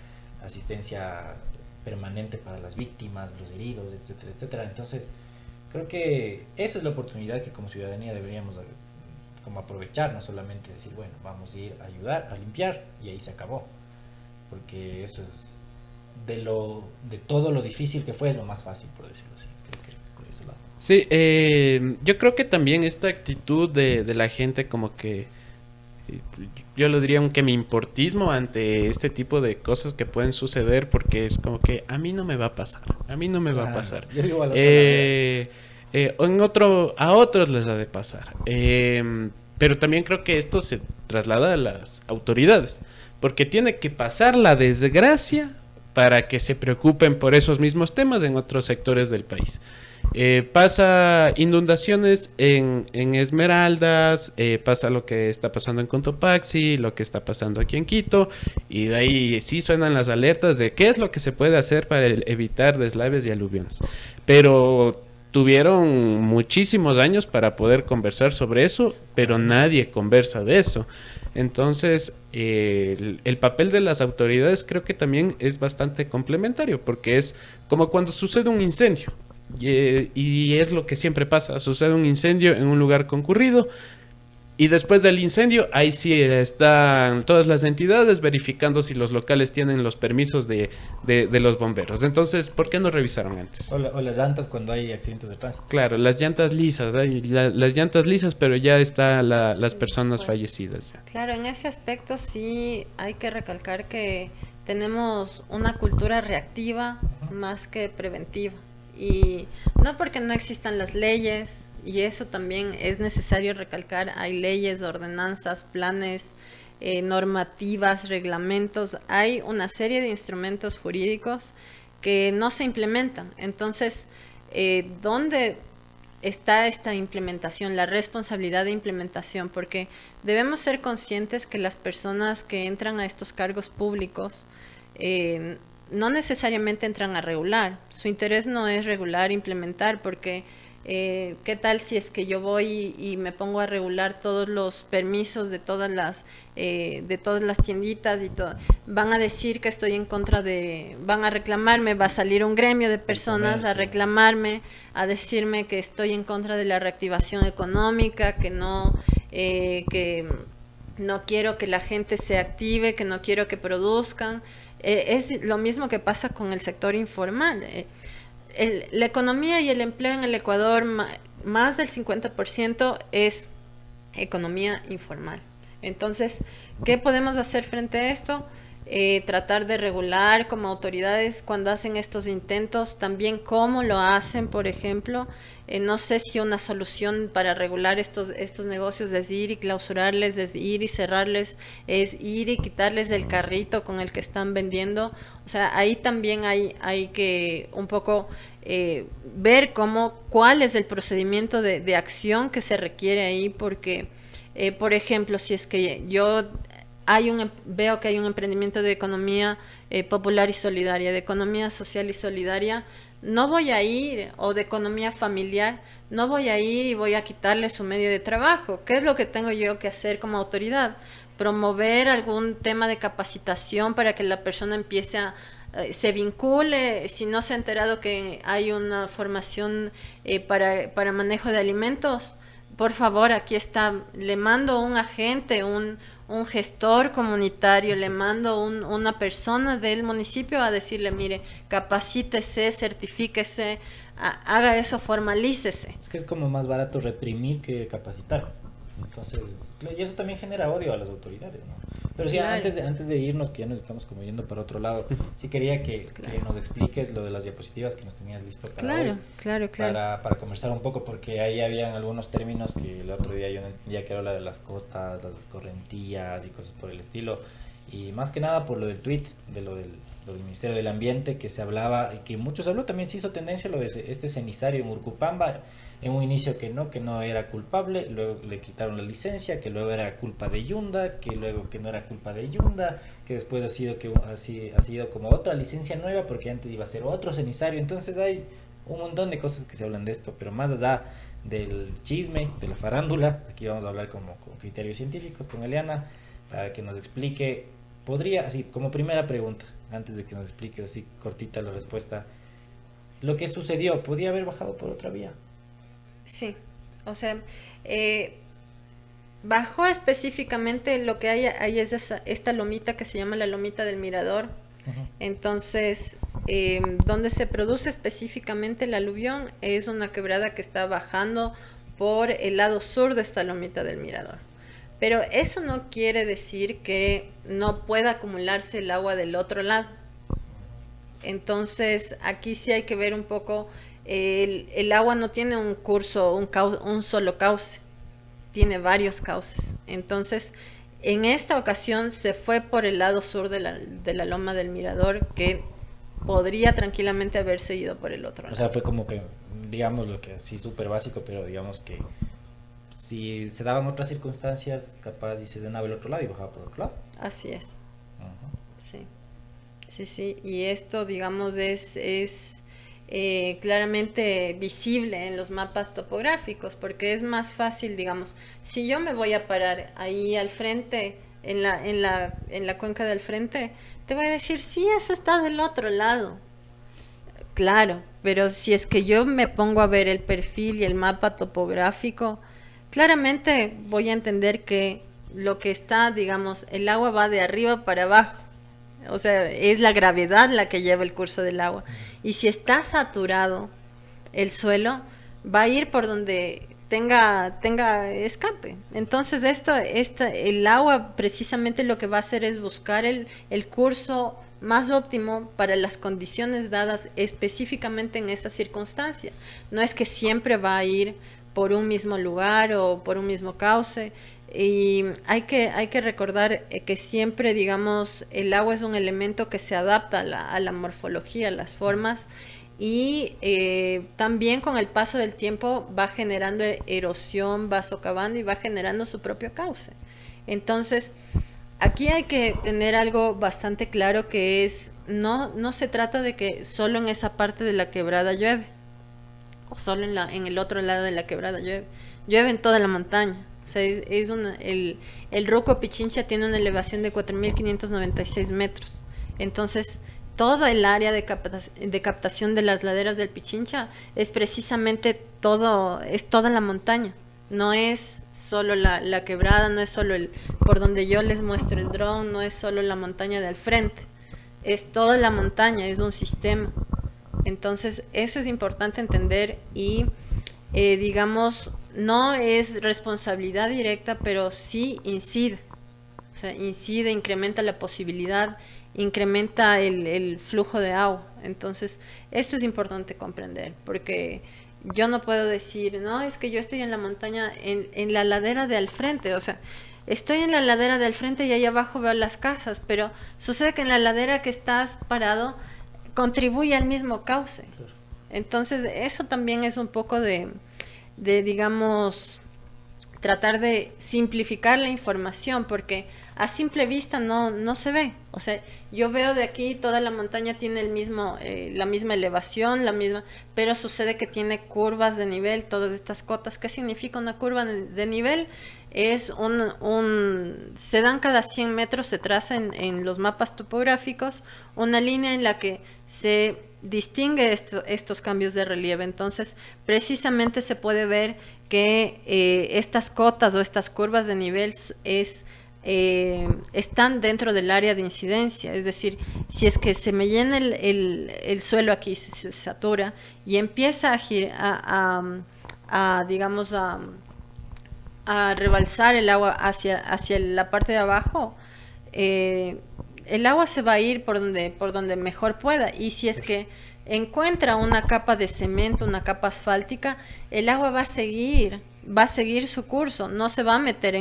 asistencia permanente para las víctimas, los heridos, etcétera, etcétera. Entonces, creo que esa es la oportunidad que como ciudadanía deberíamos como aprovechar, no solamente decir, bueno, vamos a ir a ayudar, a limpiar, y ahí se acabó. Porque eso es, de todo lo difícil que fue, es lo más fácil, por decirlo así. Creo que por ese lado. Sí, yo creo que también esta actitud de la gente como que, yo lo diría un que me importismo ante este tipo de cosas que pueden suceder, porque es como que a mí no me va a pasar, a mí no me va a pasar. Yo digo A otros les ha de pasar. Pero también creo que esto se traslada a las autoridades, porque tiene que pasar la desgracia para que se preocupen por esos mismos temas en otros sectores del país. Pasa inundaciones en Esmeraldas, pasa lo que está pasando en Cotopaxi, lo que está pasando aquí en Quito, y de ahí sí suenan las alertas de qué es lo que se puede hacer para evitar deslaves y aluviones. Pero tuvieron muchísimos años para poder conversar sobre eso, pero nadie conversa de eso. Entonces, el papel de las autoridades creo que también es bastante complementario, porque es como cuando sucede un incendio. Y es lo que siempre pasa, sucede un incendio en un lugar concurrido y después del incendio ahí sí están todas las entidades verificando si los locales tienen los permisos de los bomberos. Entonces, ¿por qué no revisaron antes? O las llantas cuando hay accidentes de tránsito. Claro, las llantas lisas, las llantas lisas, pero ya están las personas fallecidas. Ya. Claro, en ese aspecto sí hay que recalcar que tenemos una cultura reactiva más que preventiva. Y no porque no existan las leyes, y eso también es necesario recalcar, hay leyes, ordenanzas, planes, normativas, reglamentos, hay una serie de instrumentos jurídicos que no se implementan. Entonces, ¿dónde está esta implementación, la responsabilidad de implementación? Porque debemos ser conscientes que las personas que entran a estos cargos públicos no necesariamente entran a regular. Su interés no es regular, implementar, porque ¿qué tal si es que yo voy y me pongo a regular todos los permisos de todas las tienditas y todo? Van a decir que estoy en contra van a reclamarme, va a salir un gremio de personas a reclamarme, a decirme que estoy en contra de la reactivación económica, que no quiero que la gente se active, que no quiero que produzcan. Es lo mismo que pasa con el sector informal. La economía y el empleo en el Ecuador, más del 50% es economía informal. Entonces, ¿qué podemos hacer frente a esto? Tratar de regular como autoridades cuando hacen estos intentos, también cómo lo hacen, por ejemplo. No sé si una solución para regular estos negocios es ir y clausurarles, es ir y cerrarles, es ir y quitarles el carrito con el que están vendiendo. O sea, ahí también hay que un poco ver cuál es el procedimiento de acción que se requiere ahí, porque, por ejemplo, si es que yo veo que hay un emprendimiento de economía popular y solidaria, de economía social y solidaria, no voy a ir, o de economía familiar, no voy a ir y voy a quitarle su medio de trabajo. ¿Qué es lo que tengo yo que hacer como autoridad? Promover algún tema de capacitación para que la persona empiece se vincule, si no se ha enterado que hay una formación para manejo de alimentos, por favor, aquí está, le mando un agente, un gestor comunitario, le mando una persona del municipio a decirle, mire, capacítese, certifíquese, haga eso, formalícese. Es que es como más barato reprimir que capacitar. Entonces, y eso también genera odio a las autoridades, ¿no? Pero sí, Claro. antes de irnos, que ya nos estamos como yendo para otro lado, sí quería que nos expliques lo de las diapositivas que nos tenías listo para hoy, Claro. para conversar un poco, porque ahí habían algunos términos que el otro día yo no entendía, que era la de las cotas, las escorrentías y cosas por el estilo, y más que nada por lo del tweet, de lo del Ministerio del Ambiente, que se hablaba, y que muchos habló, también se hizo tendencia lo de este cenizario en Urcupamba, en un inicio que no era culpable, luego le quitaron la licencia, que luego era culpa de Yunda, que luego que no era culpa de Yunda, que después ha sido como otra licencia nueva porque antes iba a ser otro cenizario. Entonces hay un montón de cosas que se hablan de esto, pero más allá del chisme, de la farándula, aquí vamos a hablar como con criterios científicos con Eliana para que nos explique, podría, así como primera pregunta, antes de que nos explique así cortita la respuesta, lo que sucedió, ¿podía haber bajado por otra vía? Sí, o sea, bajó específicamente lo que hay es esta lomita que se llama la lomita del Mirador. Ujú. Entonces, donde se produce específicamente el aluvión es una quebrada que está bajando por el lado sur de esta lomita del Mirador. Pero eso no quiere decir que no pueda acumularse el agua del otro lado. Entonces, aquí sí hay que ver un poco, el agua no tiene un curso, un solo cauce, tiene varios cauces. Entonces, en esta ocasión se fue por el lado sur de la loma del Mirador, que podría tranquilamente haberse ido por el otro O lado. sea, fue como que, digamos lo que sí, súper básico, pero digamos que si se daban otras circunstancias, capaz y se llenaba el otro lado y bajaba por otro lado. Así es, Ajá. sí. Sí, y esto, digamos, es claramente visible en los mapas topográficos, porque es más fácil, digamos, si yo me voy a parar ahí al frente, en la cuenca del frente, te voy a decir, sí, eso está del otro lado. Claro, pero si es que yo me pongo a ver el perfil y el mapa topográfico, claramente voy a entender que lo que está, digamos, el agua va de arriba para abajo. O sea, es la gravedad la que lleva el curso del agua. Y si está saturado el suelo, va a ir por donde tenga escape. Entonces, el agua precisamente lo que va a hacer es buscar el curso más óptimo para las condiciones dadas específicamente en esa circunstancia. No es que siempre va a ir por un mismo lugar o por un mismo cauce. Y hay que recordar que siempre, digamos, el agua es un elemento que se adapta a la morfología, a las formas, y también con el paso del tiempo va generando erosión, va socavando y va generando su propio cauce. Entonces, aquí hay que tener algo bastante claro, que es, no se trata de que solo en esa parte de la quebrada llueve, o solo en el otro lado de la quebrada llueve en toda la montaña. O sea, el Ruco Pichincha tiene una elevación de 4.596 metros. Entonces, toda el área de captación de las laderas del Pichincha es precisamente es toda la montaña. No es solo la quebrada, no es solo por donde yo les muestro el dron, no es solo la montaña de al frente. Es toda la montaña, es un sistema. Entonces, eso es importante entender y, digamos, no es responsabilidad directa, pero sí incide. O sea, incide, incrementa la posibilidad, incrementa el flujo de agua. Entonces, esto es importante comprender, porque yo no puedo decir, no, es que yo estoy en la montaña, en la ladera de al frente. O sea, estoy en la ladera de al frente y ahí abajo veo las casas, pero sucede que en la ladera que estás parado contribuye al mismo cauce. Entonces, eso también es un poco de digamos, tratar de simplificar la información, porque a simple vista no se ve. O sea, yo veo de aquí toda la montaña tiene la misma elevación, pero sucede que tiene curvas de nivel, todas estas cotas. ¿Qué significa una curva de nivel? Es se dan cada 100 metros, se traza en los mapas topográficos una línea en la que se distingue estos cambios de relieve. Entonces, precisamente se puede ver que estas cotas o estas curvas de nivel están dentro del área de incidencia. Es decir, si es que se me llena el suelo aquí, se satura y empieza digamos, a rebalsar el agua hacia la parte de abajo, el agua se va a ir por donde mejor pueda. Y si es que encuentra una capa de cemento, una capa asfáltica, el agua va a seguir su curso, no se va a meter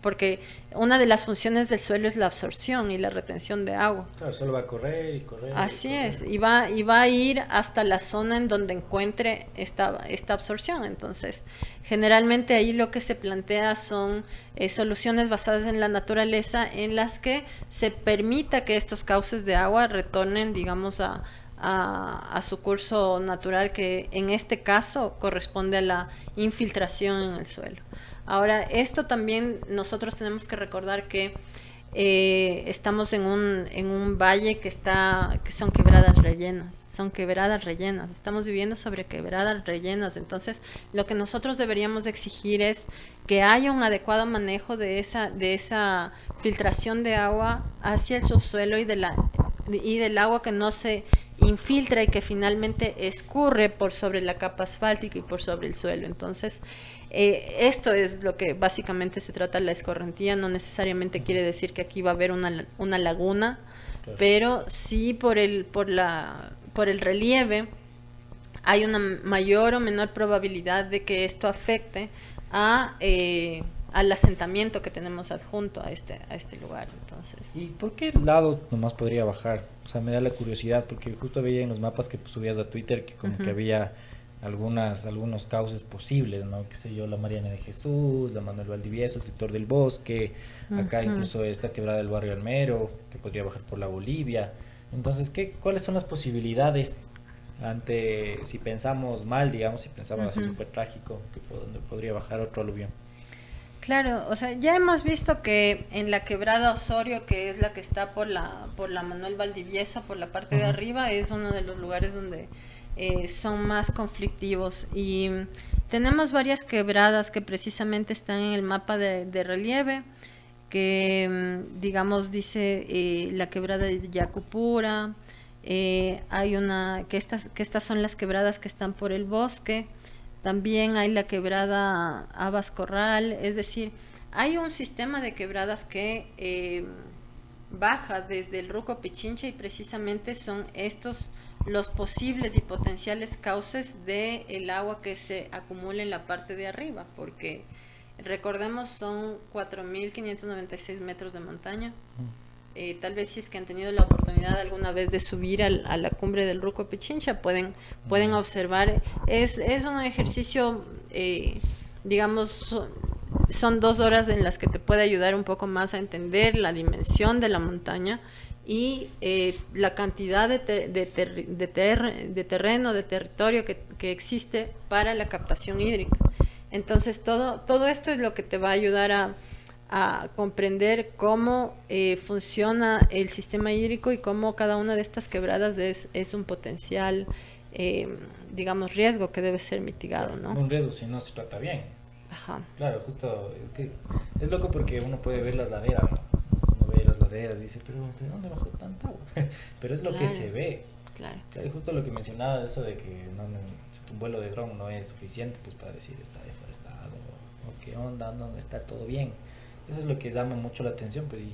porque una de las funciones del suelo es la absorción y la retención de agua. Claro, solo va a correr y correr. Así es, y va a ir hasta la zona en donde encuentre esta absorción. Entonces, generalmente ahí lo que se plantea son soluciones basadas en la naturaleza, en las que se permita que estos cauces de agua retornen, digamos, a su curso natural, que en este caso corresponde a la infiltración en el suelo. Ahora, esto también nosotros tenemos que recordar que estamos en un valle que son quebradas rellenas, estamos viviendo sobre quebradas rellenas. Entonces, lo que nosotros deberíamos exigir es que haya un adecuado manejo de esa filtración de agua hacia el subsuelo y del agua que no se infiltra y que finalmente escurre por sobre la capa asfáltica y por sobre el suelo. Entonces, esto es lo que básicamente se trata la escorrentía. No necesariamente quiere decir que aquí va a haber una laguna, claro, pero sí por el relieve hay una mayor o menor probabilidad de que esto afecte al asentamiento que tenemos adjunto a este lugar. Entonces, ¿y por qué lado nomás podría bajar? O sea, me da la curiosidad, porque justo veía en los mapas que subías a Twitter que como que había algunos cauces posibles, ¿no? Qué sé yo, la Mariana de Jesús, la Manuel Valdivieso, el sector del Bosque, acá incluso esta quebrada del barrio Almero, que podría bajar por la Bolivia. Entonces, ¿cuáles son las posibilidades si pensamos mal, digamos, si pensamos así súper trágico, donde podría bajar otro aluvión? Claro, o sea, ya hemos visto que en la quebrada Osorio, que es la que está por la Manuel Valdivieso, por la parte de arriba, es uno de los lugares donde son más conflictivos. Y tenemos varias quebradas que precisamente están en el mapa de relieve, que digamos dice la quebrada de Yacupura, hay que estas son las quebradas que están por el bosque. También hay la quebrada Abas Corral. Es decir, hay un sistema de quebradas que baja desde el Ruco Pichincha, y precisamente son estos los posibles y potenciales cauces del agua que se acumula en la parte de arriba, porque recordemos son 4.596 metros de montaña. Tal vez si es que han tenido la oportunidad alguna vez de subir a la cumbre del Ruco Pichincha, pueden observar. Es un ejercicio, digamos, son 2 horas en las que te puede ayudar un poco más a entender la dimensión de la montaña y la cantidad de terreno, de territorio que existe para la captación hídrica. Entonces, todo esto es lo que te va a ayudar a comprender cómo funciona el sistema hídrico y cómo cada una de estas quebradas es un potencial, digamos, riesgo que debe ser mitigado, ¿no? Un riesgo si no se trata bien. Ajá. Claro, justo, es loco porque uno puede ver las laderas, ¿no? Uno ve las laderas y dice, pero ¿de dónde bajó tanta agua? Pero es lo que se ve. Claro. Claro, justo lo que mencionaba, eso de que un vuelo de dron no es suficiente pues para decir está deforestado o qué onda, no está todo bien. Eso es lo que llama mucho la atención, pues, y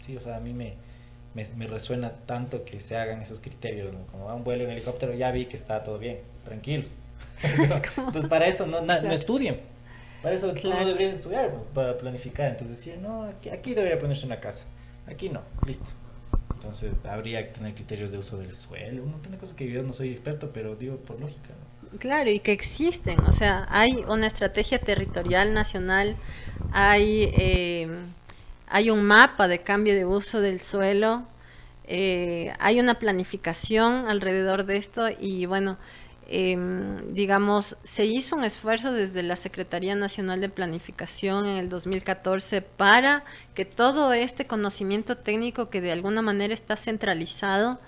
sí, o sea, a mí me resuena tanto que se hagan esos criterios, ¿no? Como un vuelo en helicóptero, ya vi que está todo bien, tranquilos. Entonces, para eso no estudien. Para eso tú no deberías estudiar, para planificar. Entonces decir, no, aquí debería ponerse una casa, aquí no, listo. Entonces habría que tener criterios de uso del suelo, un montón de cosas que yo no soy experto, pero digo por lógica, ¿no? Claro, y que existen, o sea, hay una estrategia territorial nacional, hay un mapa de cambio de uso del suelo, hay una planificación alrededor de esto y bueno, digamos, se hizo un esfuerzo desde la Secretaría Nacional de Planificación en el 2014 para que todo este conocimiento técnico que de alguna manera está centralizado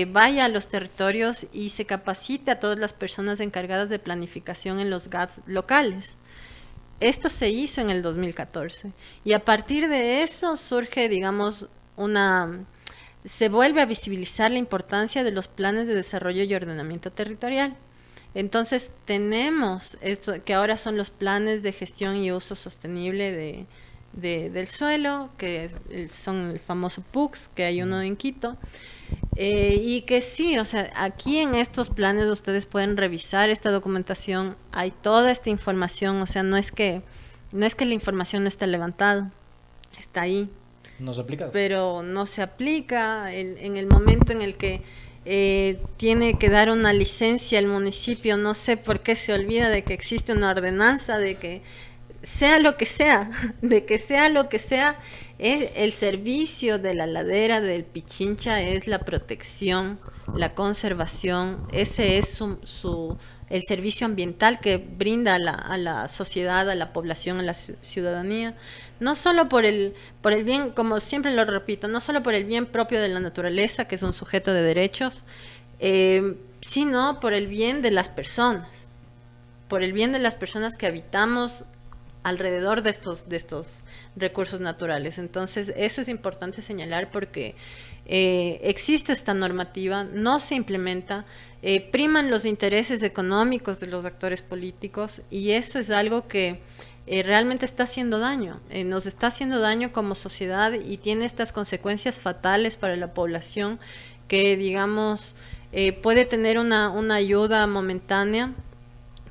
vaya a los territorios y se capacite a todas las personas encargadas de planificación en los GATS locales. Esto se hizo en el 2014 y a partir de eso surge, digamos, se vuelve a visibilizar la importancia de los planes de desarrollo y ordenamiento territorial. Entonces tenemos esto que ahora son los planes de gestión y uso sostenible del suelo, que son el famoso PUCS, que hay uno en Quito. Y que sí, o sea, aquí en estos planes ustedes pueden revisar esta documentación, hay toda esta información, o sea, no es que la información no está levantada, está ahí. ¿No se aplica? Pero no se aplica en el momento en el que tiene que dar una licencia el municipio, no sé por qué se olvida de que existe una ordenanza, de que sea lo que sea, el servicio de la ladera del Pichincha es la protección, la conservación, ese es el servicio ambiental que brinda a la sociedad, a la población, a la ciudadanía, no solo por el bien, como siempre lo repito, no solo por el bien propio de la naturaleza, que es un sujeto de derechos, sino por el bien de las personas, que habitamos alrededor de estos recursos naturales. Entonces, eso es importante señalar porque existe esta normativa, no se implementa, priman los intereses económicos de los actores políticos y eso es algo que realmente está haciendo daño, nos está haciendo daño como sociedad y tiene estas consecuencias fatales para la población que, digamos, puede tener una ayuda momentánea,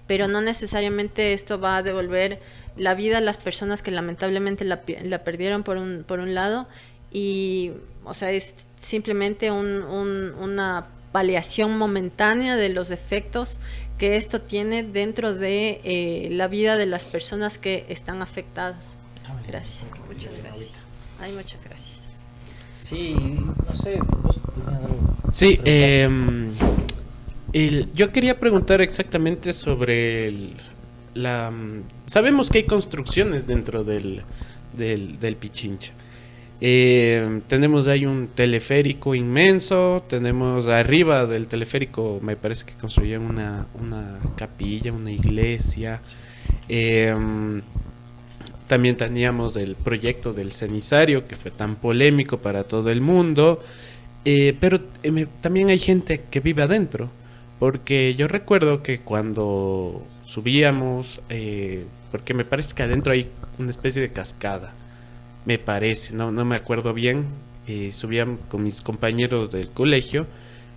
pero no necesariamente esto va a devolver la vida a las personas que lamentablemente la perdieron por un lado y, o sea, es simplemente una paliación momentánea de los efectos que esto tiene dentro de la vida de las personas que están afectadas. Gracias. Muchas gracias. Ay, muchas gracias. Sí, no sé, vos tenías algo. Sí, yo quería preguntar exactamente sobre sabemos que hay construcciones dentro del Pichincha. Tenemos ahí un teleférico inmenso, tenemos arriba del teleférico, me parece que construyeron una capilla, una iglesia. También teníamos el proyecto del cenizario, que fue tan polémico para todo el mundo. Pero también hay gente que vive adentro, porque yo recuerdo que cuando subíamos, porque me parece que adentro hay una especie de cascada, me parece, no me acuerdo bien, subía con mis compañeros del colegio,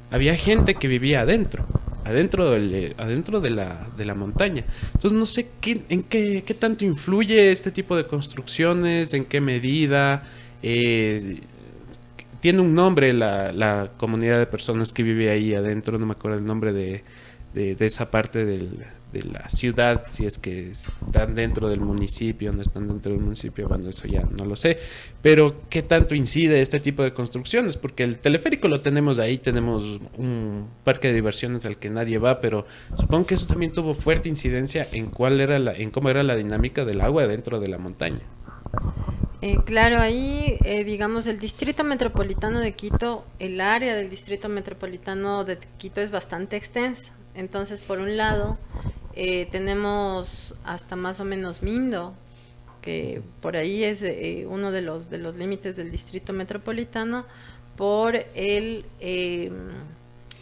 había gente que vivía adentro de la montaña. Entonces no sé en qué tanto influye este tipo de construcciones, en qué medida. Tiene un nombre la comunidad de personas que vive ahí adentro, no me acuerdo el nombre de esa parte de la ciudad, si es que están dentro del municipio, no están dentro del municipio, bueno, eso ya no lo sé, pero ¿qué tanto incide este tipo de construcciones? Porque el teleférico lo tenemos ahí, tenemos un parque de diversiones al que nadie va, pero supongo que eso también tuvo fuerte incidencia en cómo era la dinámica del agua dentro de la montaña. Claro, ahí, digamos, el Distrito Metropolitano de Quito, el área del Distrito Metropolitano de Quito es bastante extensa. Entonces, por un lado, tenemos hasta más o menos Mindo, que por ahí es uno de los límites del Distrito Metropolitano, por el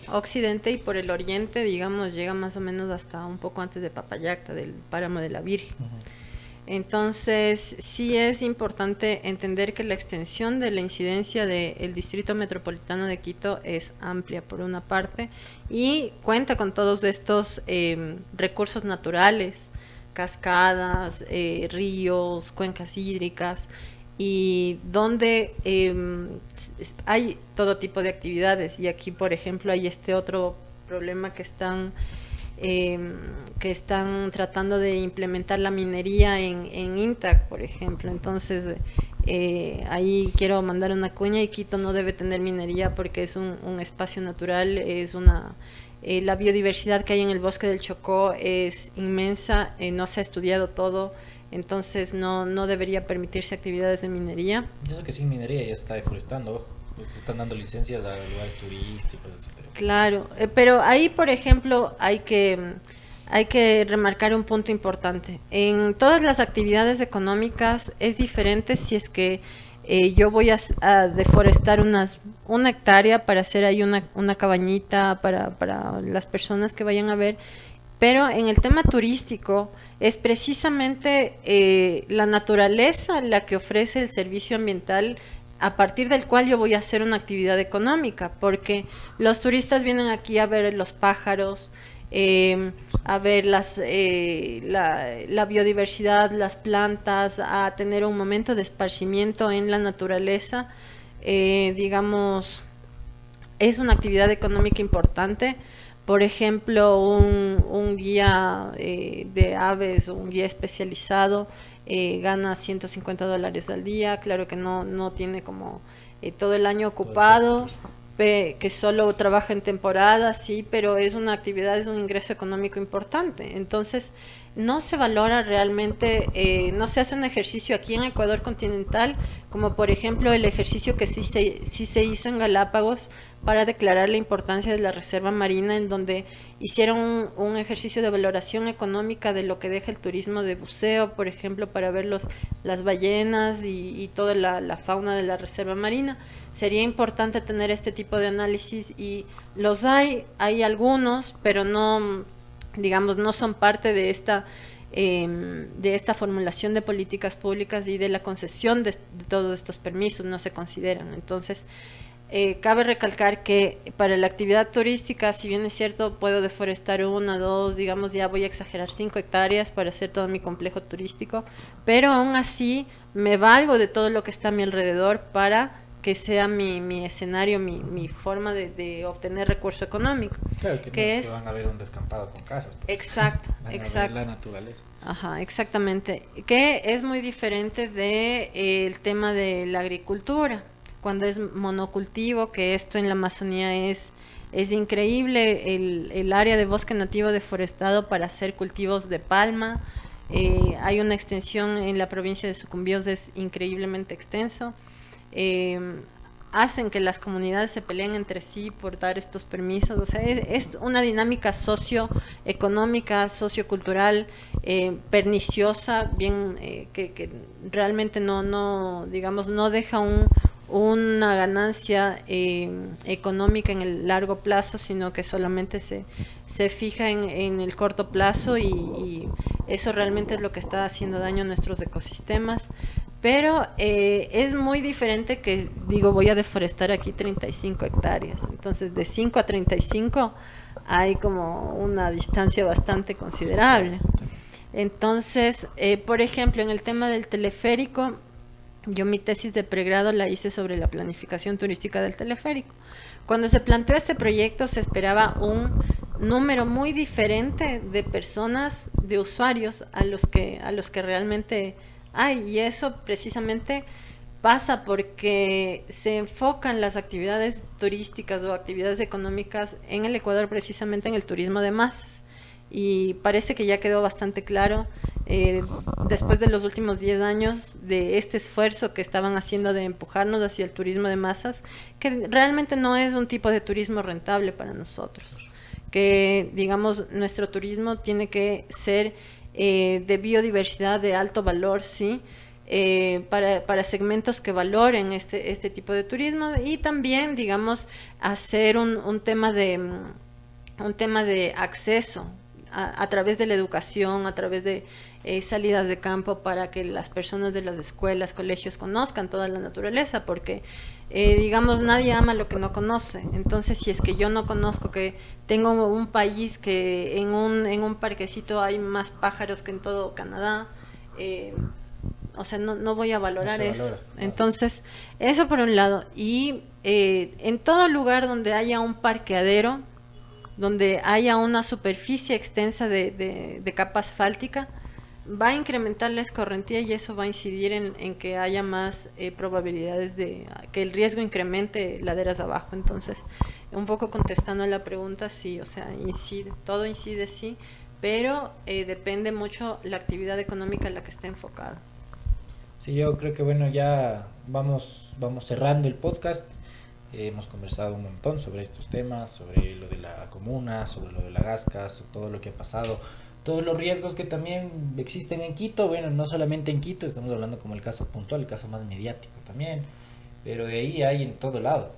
occidente y por el oriente, digamos, llega más o menos hasta un poco antes de Papayacta, del Páramo de la Virgen. Entonces, sí es importante entender que la extensión de la incidencia del Distrito Metropolitano de Quito es amplia, por una parte, y cuenta con todos estos recursos naturales, cascadas, ríos, cuencas hídricas, y donde hay todo tipo de actividades. Y aquí, por ejemplo, hay este otro problema que están que están tratando de implementar la minería en Intac, por ejemplo. Entonces, ahí quiero mandar una cuña, y Quito no debe tener minería porque es un espacio natural, es la biodiversidad que hay en el bosque del Chocó es inmensa, no se ha estudiado todo, entonces no debería permitirse actividades de minería. Y eso que sin minería ya se está deforestando, ojo. Se están dando licencias a lugares turísticos, etcétera. Claro, pero ahí, por ejemplo, hay que remarcar un punto importante. En todas las actividades económicas es diferente si es que yo voy a deforestar una hectárea para hacer ahí una cabañita para las personas que vayan a ver, pero en el tema turístico es precisamente la naturaleza la que ofrece el servicio ambiental a partir del cual yo voy a hacer una actividad económica, porque los turistas vienen aquí a ver los pájaros, a ver la biodiversidad, las plantas, a tener un momento de esparcimiento en la naturaleza. Digamos, es una actividad económica importante. Por ejemplo, un guía de aves, un guía especializado, gana $150 al día. Claro que no tiene como todo el año ocupado, que solo trabaja en temporada, sí, pero es una actividad, es un ingreso económico importante. Entonces, no se valora realmente, no se hace un ejercicio aquí en Ecuador continental, como por ejemplo el ejercicio que sí se hizo en Galápagos para declarar la importancia de la reserva marina, en donde hicieron un ejercicio de valoración económica de lo que deja el turismo de buceo, por ejemplo, para ver las ballenas y toda la fauna de la reserva marina. Sería importante tener este tipo de análisis, y los hay algunos, pero no, digamos, no son parte de esta formulación de políticas públicas y de la concesión de todos estos permisos, no se consideran. Entonces, cabe recalcar que para la actividad turística, si bien es cierto, puedo deforestar 1, 2, digamos, ya voy a exagerar 5 hectáreas para hacer todo mi complejo turístico, pero aún así me valgo de todo lo que está a mi alrededor para que sea mi escenario, mi forma de obtener recurso económico. Claro, que no se van a ver un descampado con casas. Pues. Exacto, van exacto. A ver la naturaleza. Ajá, exactamente. Que es muy diferente del tema de la agricultura, cuando es monocultivo, que esto en la Amazonía es increíble, el área de bosque nativo deforestado para hacer cultivos de palma. Hay una extensión en la provincia de Sucumbíos, es increíblemente extenso. Hacen que las comunidades se peleen entre sí por dar estos permisos. O sea, es una dinámica socioeconómica, sociocultural, perniciosa, bien, que realmente no digamos, no deja una ganancia económica en el largo plazo, sino que solamente se fija en el corto plazo, y eso realmente es lo que está haciendo daño a nuestros ecosistemas. Pero es muy diferente que, digo, voy a deforestar aquí 35 hectáreas. Entonces, de 5 a 35 hay como una distancia bastante considerable. Entonces, por ejemplo, en el tema del teleférico, yo mi tesis de pregrado la hice sobre la planificación turística del teleférico. Cuando se planteó este proyecto, se esperaba un número muy diferente de personas, de usuarios, a los que realmente hay, y eso precisamente pasa porque se enfocan las actividades turísticas o actividades económicas en el Ecuador precisamente en el turismo de masas, y parece que ya quedó bastante claro después de los últimos 10 años de este esfuerzo que estaban haciendo de empujarnos hacia el turismo de masas, que realmente no es un tipo de turismo rentable para nosotros, que digamos nuestro turismo tiene que ser de biodiversidad de alto valor, sí, para segmentos que valoren este tipo de turismo, y también, digamos, hacer un tema de acceso a través de la educación, a través de salidas de campo, para que las personas de las escuelas, colegios conozcan toda la naturaleza, porque digamos, nadie ama lo que no conoce. Entonces, si es que yo no conozco, que tengo un país que en un parquecito hay más pájaros que en todo Canadá, o sea, no voy a valorar eso. Valora. Entonces, eso por un lado. Y en todo lugar donde haya un parqueadero, donde haya una superficie extensa de capa asfáltica, va a incrementar la escorrentía y eso va a incidir en que haya más probabilidades de que el riesgo incremente laderas abajo. Entonces, un poco contestando a la pregunta, sí, o sea, incide, todo incide, sí, pero depende mucho la actividad económica en la que esté enfocada. Sí, yo creo que bueno, ya vamos cerrando el podcast. Hemos conversado un montón sobre estos temas, sobre lo de la comuna, sobre lo de la Gasca, sobre todo lo que ha pasado, todos los riesgos que también existen en Quito. Bueno, no solamente en Quito, estamos hablando como el caso puntual, el caso más mediático también, pero de ahí hay en todo lado.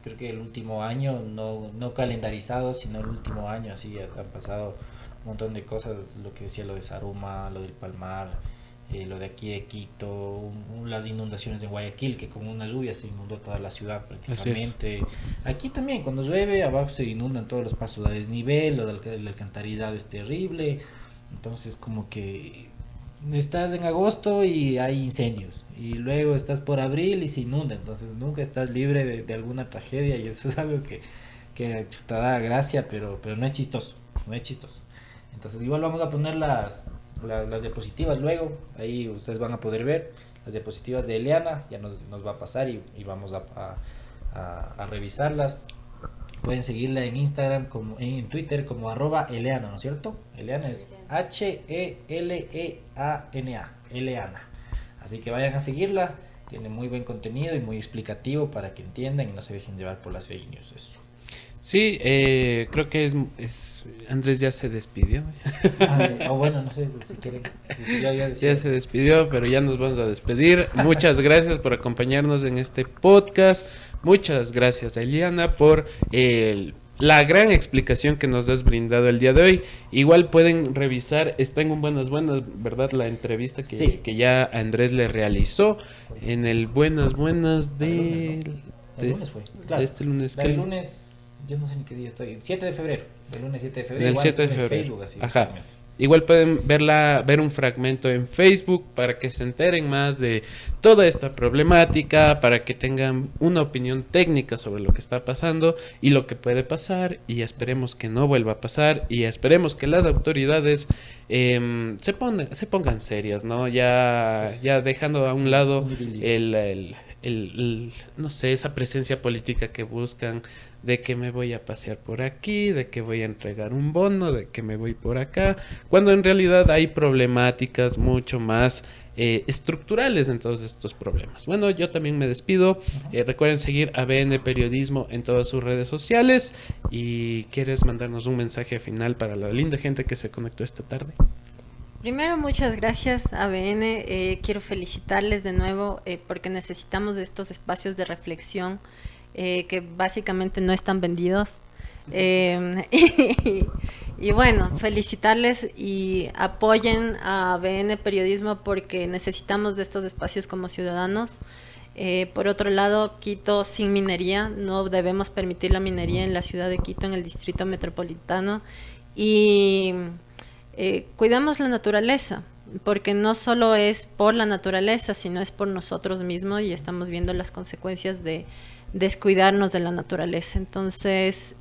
Creo que el último año, no calendarizado, sino el último año, así han pasado un montón de cosas, lo que decía lo de Saruma, lo del Palmar, lo de aquí de Quito, las inundaciones de Guayaquil, que con una lluvia se inundó toda la ciudad prácticamente. Aquí también, cuando llueve, abajo se inundan todos los pasos a desnivel, el alcantarillado es terrible. Entonces, como que estás en agosto y hay incendios, y luego estás por abril y se inunda, entonces nunca estás libre de alguna tragedia, y eso es algo que te da gracia, pero no es chistoso, no es chistoso. Entonces, igual vamos a poner las diapositivas luego, ahí ustedes van a poder ver las diapositivas de Eliana, ya nos va a pasar y vamos a revisarlas. Pueden seguirla en Instagram, como en Twitter como @Eleana, ¿no es cierto? Eleana es H-E-L-E-A-N-A, Eleana. Así que vayan a seguirla, tiene muy buen contenido y muy explicativo para que entiendan y no se dejen llevar por las fake news. Eso. Sí, creo que es Andrés ya se despidió. Bueno, no sé si quieren. Ya se despidió, pero ya nos vamos a despedir. Muchas gracias por acompañarnos en este podcast. Muchas gracias, Eliana, por la gran explicación que nos has brindado el día de hoy. Igual pueden revisar, está en un Buenas, ¿verdad? La entrevista que ya Andrés le realizó en el Buenas de este lunes. El lunes, yo no sé ni qué día estoy. 7 de febrero. El lunes 7 de febrero. El 7 de febrero. En Facebook, así. Ajá. Igual pueden ver un fragmento en Facebook para que se enteren más de toda esta problemática, para que tengan una opinión técnica sobre lo que está pasando y lo que puede pasar, y esperemos que no vuelva a pasar, y esperemos que las autoridades se pongan serias, ¿no? Ya dejando a un lado no sé, esa presencia política que buscan, de que me voy a pasear por aquí, de que voy a entregar un bono, de que me voy por acá, cuando en realidad hay problemáticas mucho más estructurales en todos estos problemas. Bueno, yo también me despido. Recuerden seguir a BN Periodismo en todas sus redes sociales. ¿Y quieres mandarnos un mensaje final para la linda gente que se conectó esta tarde? Primero, muchas gracias a ABN. Quiero felicitarles de nuevo porque necesitamos de estos espacios de reflexión que básicamente no están vendidos. Y bueno, felicitarles y apoyen a ABN Periodismo porque necesitamos de estos espacios como ciudadanos. Por otro lado, Quito sin minería, no debemos permitir la minería en la ciudad de Quito, en el distrito metropolitano. Y cuidamos la naturaleza, porque no solo es por la naturaleza, sino es por nosotros mismos, y estamos viendo las consecuencias de descuidarnos de la naturaleza. Entonces,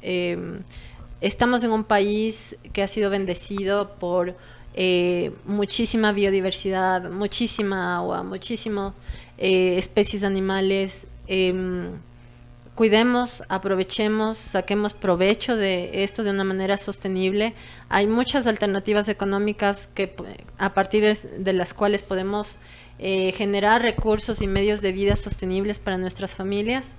estamos en un país que ha sido bendecido por muchísima biodiversidad, muchísima agua, muchísimas especies animales. Cuidemos, aprovechemos, saquemos provecho de esto de una manera sostenible. Hay muchas alternativas económicas a partir de las cuales podemos generar recursos y medios de vida sostenibles para nuestras familias.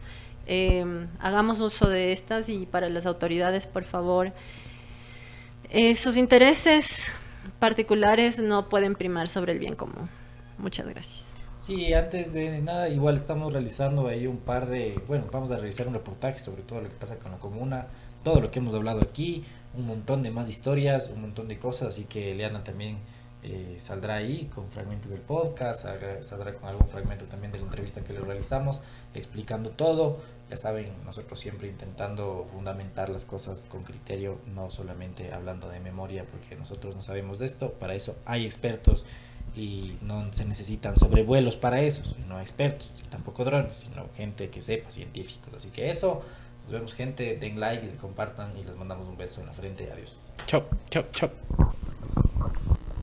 Hagamos uso de estas, y para las autoridades, por favor, sus intereses particulares no pueden primar sobre el bien común. Muchas gracias. Sí, antes de nada, igual estamos realizando ahí vamos a realizar un reportaje sobre todo lo que pasa con la comuna, todo lo que hemos hablado aquí, un montón de más historias, un montón de cosas, así que Eliana también saldrá ahí con fragmentos del podcast, saldrá con algún fragmento también de la entrevista que le realizamos, explicando todo. Ya saben, nosotros siempre intentando fundamentar las cosas con criterio, no solamente hablando de memoria, porque nosotros no sabemos de esto, para eso hay expertos. Y no se necesitan sobrevuelos para eso, no expertos, tampoco drones, sino gente que sepa, científicos. Así que eso, Nos vemos, gente. Den like y compartan y les mandamos un beso en la frente. Adiós. Chao, chao, chao.